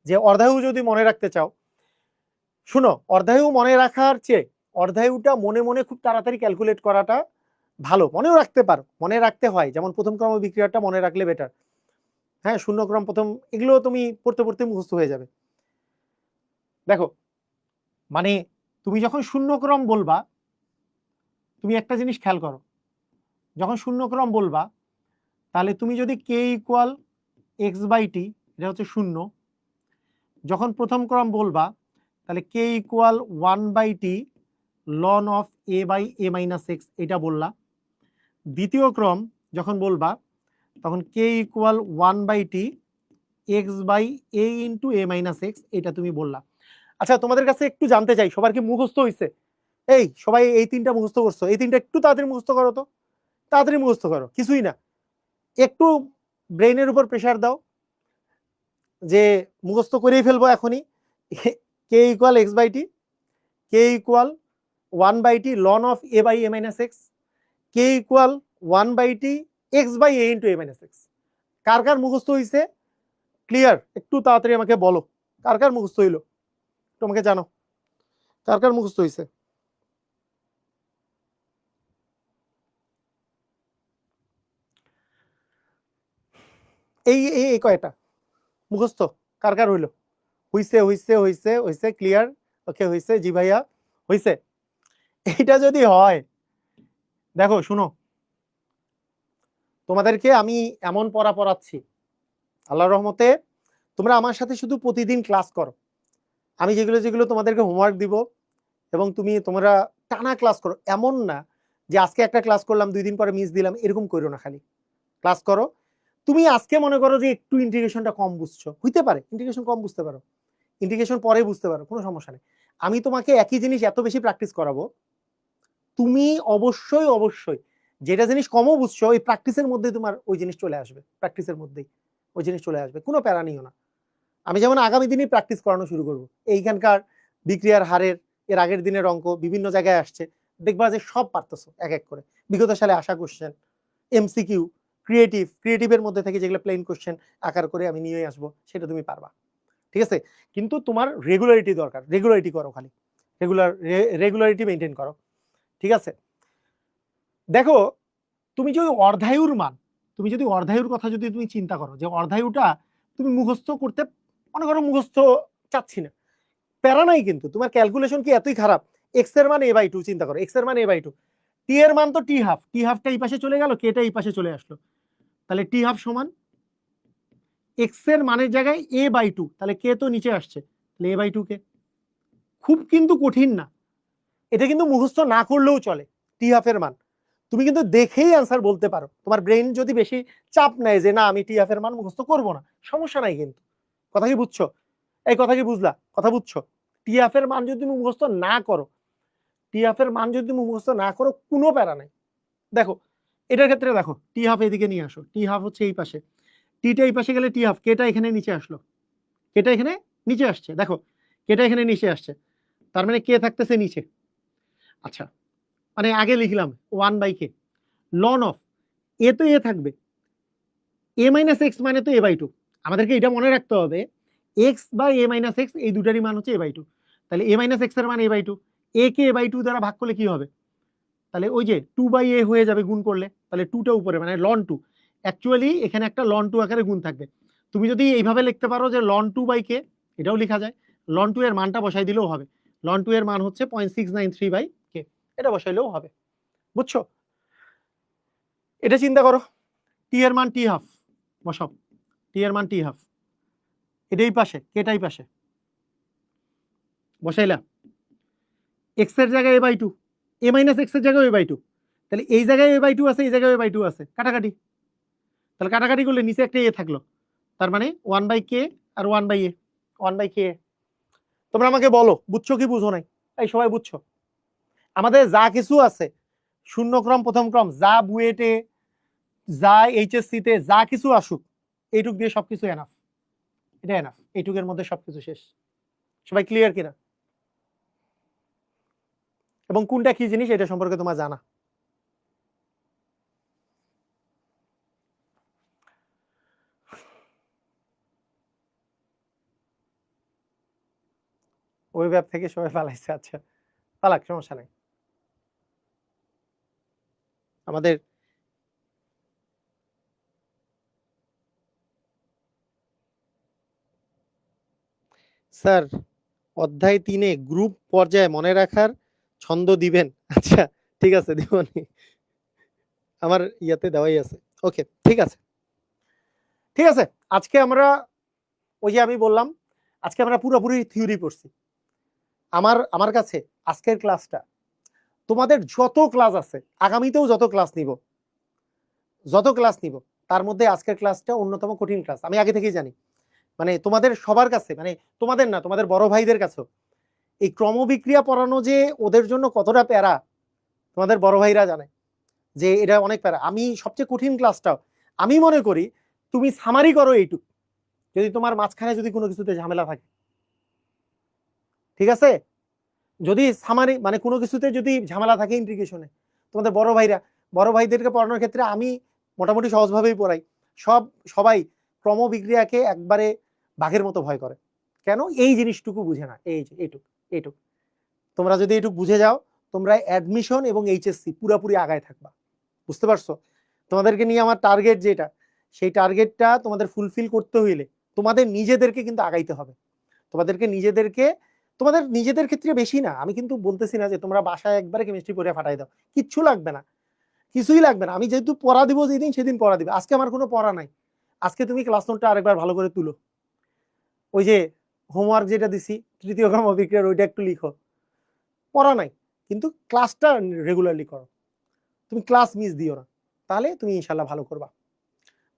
যে অর্ধায়ু যদি মনে রাখতে চাও, শুনো, অর্ধায়ু মনে রাখার চেয়ে অর্ধায়ুটা মনে মনে খুব তাড়াতাড়ি ক্যালকুলেট করাটা ভালো। মনেও রাখতে পারো, মনে রাখতে হয়, যেমন প্রথম ক্রম বিক্রিয়াটা মনে রাখলে বেটার। হ্যাঁ, শূন্যক্রম প্রথম, এগুলো তুমি পড়তে পড়তে মুখস্থ হয়ে যাবে। দেখো মানে তুমি যখন শূন্যক্রম বলবা, তুমি একটা জিনিস খেয়াল করো, যখন শূন্যক্রম বলবা তাহলে তুমি যদি কে ইকুয়াল x/t, এটা হচ্ছে শূন্য, যখন প্রথম ক্রম বলবা তাহলে কে equal 1/t ln of a/a-x, এটা বললা। দ্বিতীয় ক্রম যখন বলবা তখন কে equal 1/t x/a into a-x, এটা তুমি বললা। আচ্ছা তোমাদের কাছে একটু জানতে চাই, সবার কি মুখস্থ হয়েছে? এই সবাই এই তিনটা মুখস্থ করছো? এই তিনটা একটু তাড়াতাড়ি মুখস্থ করো তো, তাড়াতাড়ি মুখস্থ করো, কিছুই না, একটু ব্রেইনের উপর প্রেসার দাও যে মুখস্থ করেই ফেলবো এখনই। K equal x/t, k equal 1/t ln of a/a-x, k equal 1/t x/a into a-x। কার কার মুখস্থ হয়েছে? ক্লিয়ার? একটু তাড়াতাড়ি আমাকে বলো কার কার মুখস্থ হইলো, তোমাকে জানো কার কার মুখস্থ হয়েছে? এই এই কয়টা মুখস্থ কার কার হইলো? হইছে হইছে হইছে হইছে, ক্লিয়ার? ওকে, হইছে, জি ভাইয়া হইছে। এইটা যদি হয়, দেখো শুনো, তোমাদেরকে আমি এমন পড়াচ্ছি, আল্লাহর রহমতে তোমরা আমার সাথে শুধু প্রতিদিন ক্লাস করো। আমি যেগুলো যেগুলো তোমাদেরকে হোমওয়ার্ক দিব এবং তোমরা টানা ক্লাস করো, এমন না যে আজকে একটা ক্লাস করলাম 2 দিন পরে মিস দিলাম, এরকম করো না। খালি ক্লাস করো। তুমি আজকে মনে করো যে একটু ইন্টিগ্রেশনটা কম বুঝছো, হইতে পারে ইন্টিগ্রেশন কম বুঝতে পারো, ইন্টিগ্রেশন পরে বুঝতে পারো, কোনো সমস্যা নেই। আমি তোমাকে একই জিনিস এত বেশি প্র্যাকটিস করাবো, তুমি অবশ্যই অবশ্যই যেটা জিনিস কমও বুঝছো ওই প্র্যাকটিসের মধ্যে তোমার ওই জিনিস চলে আসবে, প্র্যাকটিসের মধ্যেই ওই জিনিস চলে আসবে, কোনো প্যারা নিও না। আমি যেমন আগামী দিনই প্র্যাকটিস করানো শুরু করবো, এইখানকার বিক্রিয়ার হারের এর আগের দিনের অঙ্ক বিভিন্ন জায়গায় আসছে, দেখবা যে সব পারতেছো এক এক করে। বিগত সালে আসা কোশ্চেন, এমসিকিউ, ক্রিয়েটিভের মধ্যে থেকে যেগুলো প্লেন কোশ্চেন আকার করে আমি নিয়ে আসবো, সেটা তুমি পারবা। ঠিক আছে? কিন্তু তোমার রেগুলারিটি দরকার, রেগুলারিটি করো, খালি রেগুলারিটি মেনটেন করো। ঠিক আছে? দেখো তুমি যদি অর্ধায়ুর কথা যদি তুমি চিন্তা করো, যে অর্ধায়ুটা তুমি মুখস্থ করতে, মনে করো মুখস্থ চাচ্ছি না, প্যারা নাই, কিন্তু তোমার ক্যালকুলেশন কি এতই খারাপ? এক্স এর মান a/2, চিন্তা করো, এক্স এর মান a/2, টি এর মান তো টি হাফটা এই পাশে চলে গেল, কেটা এই পাশে চলে আসলো, তাহলে টি হাফ সমান এক্স এর মানের জায়গায় a/2, তাহলে কে তো নিচে আসছে, তাহলে a/2 কে। খুব কিন্তু কঠিন না, এটা কিন্তু মুখস্থ না করলেও চলে, টি হাফের মান। তুমি কিন্তু দেখেই অ্যান্সার বলতে পারো। তোমার ব্রেন যদি বেশি চাপ নেয় যে না আমি টিএফ এর মান মুখস্থ করবো না, সমস্যা নাই কিন্তু। কথা কি বুঝছো? এই কথা কি বুঝলা? কথা বুঝছো? টিএফ এর মান যদি তুমি মুখস্থ না করো, টিএফ এর মান যদি তুমি মুখস্থ না করো, কোনো প্যারা নাই। দেখো এটার ক্ষেত্রে দেখো, টি হাফ এদিকে নিয়ে আসো, টি হাফ হচ্ছে এই পাশে, টিটা এই পাশে গেলে টি হাফ, কেটা এখানে নিচে আসলো, কেটা এখানে নিচে আসছে, দেখো কেটা এখানে নিচে আসছে, তার মানে কে থাকতেছে নিচে। আচ্ছা, মানে আগে লিখলাম 1/k লন অফ এ, তো এ থাকবে, এ মাইনাস এক্স মানে তো a/2। আমাদেরকে এটা মনে রাখতে হবে, এক্স বা এ মাইনাস এক্স এই দুটারই মান হচ্ছে a/2। তাহলে এ মাইনাস এক্স এর মান a/2, এ কে a/2 দ্বারা ভাগ করলে কি হবে? তাহলে ওই যে 2/a হয়ে যাবে গুণ করলে, তাহলে 2টা উপরে মানে লন 2। অ্যাকচুয়ালি এখানে একটা লন 2 আকারে গুণ থাকবে। তুমি যদি এইভাবে লিখতে পারো যে লন 2/k, এটাও লেখা যায়, লন 2 এর মানটা বসাই দিলেও হবে। লন 2 এর মান হচ্ছে 0.693/k, এটা বসাইলেও হবে। বুঝছো? এটা চিন্তা করো, টি এর মান টি হাফ বসাও, টি এর মান টি হাফ, এটাই পাশে, কেটাই পাশে বসাইলা, এক্স এর জায়গায় a/2, এ মাইনাস এক্স এর জায়গায় a/2, তাহলে এই জায়গায় a/2 আছে, এই জায়গায় a/2 আছে, কাটাকাটি, তাহলে কাটাকাটি করলে নিচে একটা এ থাকলো, তার মানে 1/k আর 1/a, 1/k। তোমরা আমাকে বলো বুঝছো কি বুঝো নাই? এই সবাই বুঝছো? আমাদের যা কিছু আছে, শূন্যক্রম প্রথম ক্রম, যা বুয়েটে, যা এইচএসসি তে যা কিছু আসুক, এইটুক দিয়ে সবকিছু এনাফ, এটা এনাফ, এইটুকের মধ্যে সবকিছু শেষ। সবাই ক্লিয়ার কিনা? এবং কোনটা কি জিনিস এটা সম্পর্কে তোমার জানা। ওই ওয়েব থেকে সবাই পালাইছে, আচ্ছা পালাক, সমস্যা নাই। আমাদের স্যার অধ্যায় 3-এ গ্রুপ পর্যায়ে মনে রাখার ছন্দ দিবেন? আচ্ছা ঠিক আছে, দিবনি, আমার ইয়াতে দেওয়াই আছে। ওকে ঠিক আছে, ঠিক আছে। আজকে আমরা ওই যে আমি বললাম, আজকে আমরা পুরোপুরি থিওরি পড়ছি। আমার কাছে আজকের ক্লাসটা, তোমাদের যত ক্লাস আছে আগামীতেও যত ক্লাস নিব, তার মধ্যে আজকের ক্লাসটা অন্যতম কঠিন ক্লাস, আমি আগে থেকেই জানি। মানে তোমাদের সবার কাছে, মানে তোমাদের না, তোমাদের বড় ভাইদের কাছেও এই ক্রমবিক্রিয়া পড়ানো যে ওদের জন্য কতটা প্যারা, তোমাদের বড় ভাইরা জানে যে এটা অনেক প্যারা। আমি সবচেয়ে কঠিন ক্লাসটাও আমি মনে করি তুমি সামারি করো এইটুকু, যদি তোমার মাঝখানে যদি কোনো কিছুতে ঝামেলা থাকে, ঠিক আছে, যদি সামারি মানে কোনো কিছুতে যদি ঝামেলা থাকে ইন্টিগ্রেশনে, তোমাদের বড় ভাইদেরকে পড়ানোর ক্ষেত্রে আমি মোটামুটি সহজভাবেই পড়াই। সবাই ক্রমবিক্রিয়াকে একবারে বাঘের মতো ভয় করে, কেন? এই জিনিসটুকু বুঝে না, এই যে এইটুক তোমরা যদি এইটুক বুঝে যাও, তোমরা অ্যাডমিশন এবং এইচএসসি পুরোপুরি আগায় থাকবা। বুঝতে পারছো? তোমাদেরকে নিয়ে আমার টার্গেট যেটা, সেই টার্গেটটা তোমাদের ফুলফিল করতে হইলে তোমাদের নিজেদেরকে কিন্তু আগাইতে হবে। তোমাদের নিজেদের ক্ষেত্রে বেশি না, আমি কিন্তু বলতেছি না যে তোমরা বাসায় একবারে কেমিস্ট্রি পড়ে ফাটাই দাও, কিচ্ছু লাগবে না, কিছুই লাগবে না। আমি যেহেতু পড়া দিব যেদিন সেদিন পড়া দিবে, আজকে আমার কোনো পড়া নাই। আজকে তুমি ক্লাস নোটটা আরেকবার ভালো করে তুলো, ওই যে হোমওয়ার্ক যেটা দিছি তৃতীয় ক্রম অবিক্রিয়ার, ওইটা একটু লিখো। পড়া নাই কিন্তু ক্লাসটা রেগুলারলি করো, তুমি ক্লাস মিস দিও না, তাহলে তুমি ইনশাল্লাহ ভালো করবা।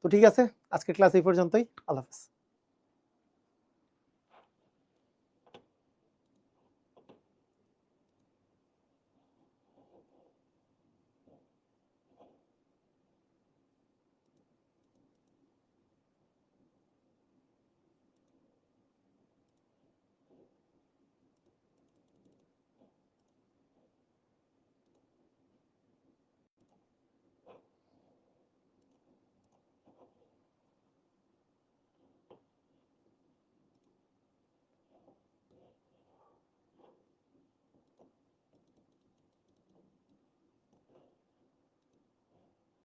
তো ঠিক আছে, আজকে ক্লাস এই পর্যন্তই, আল্লাহ হাফেজ।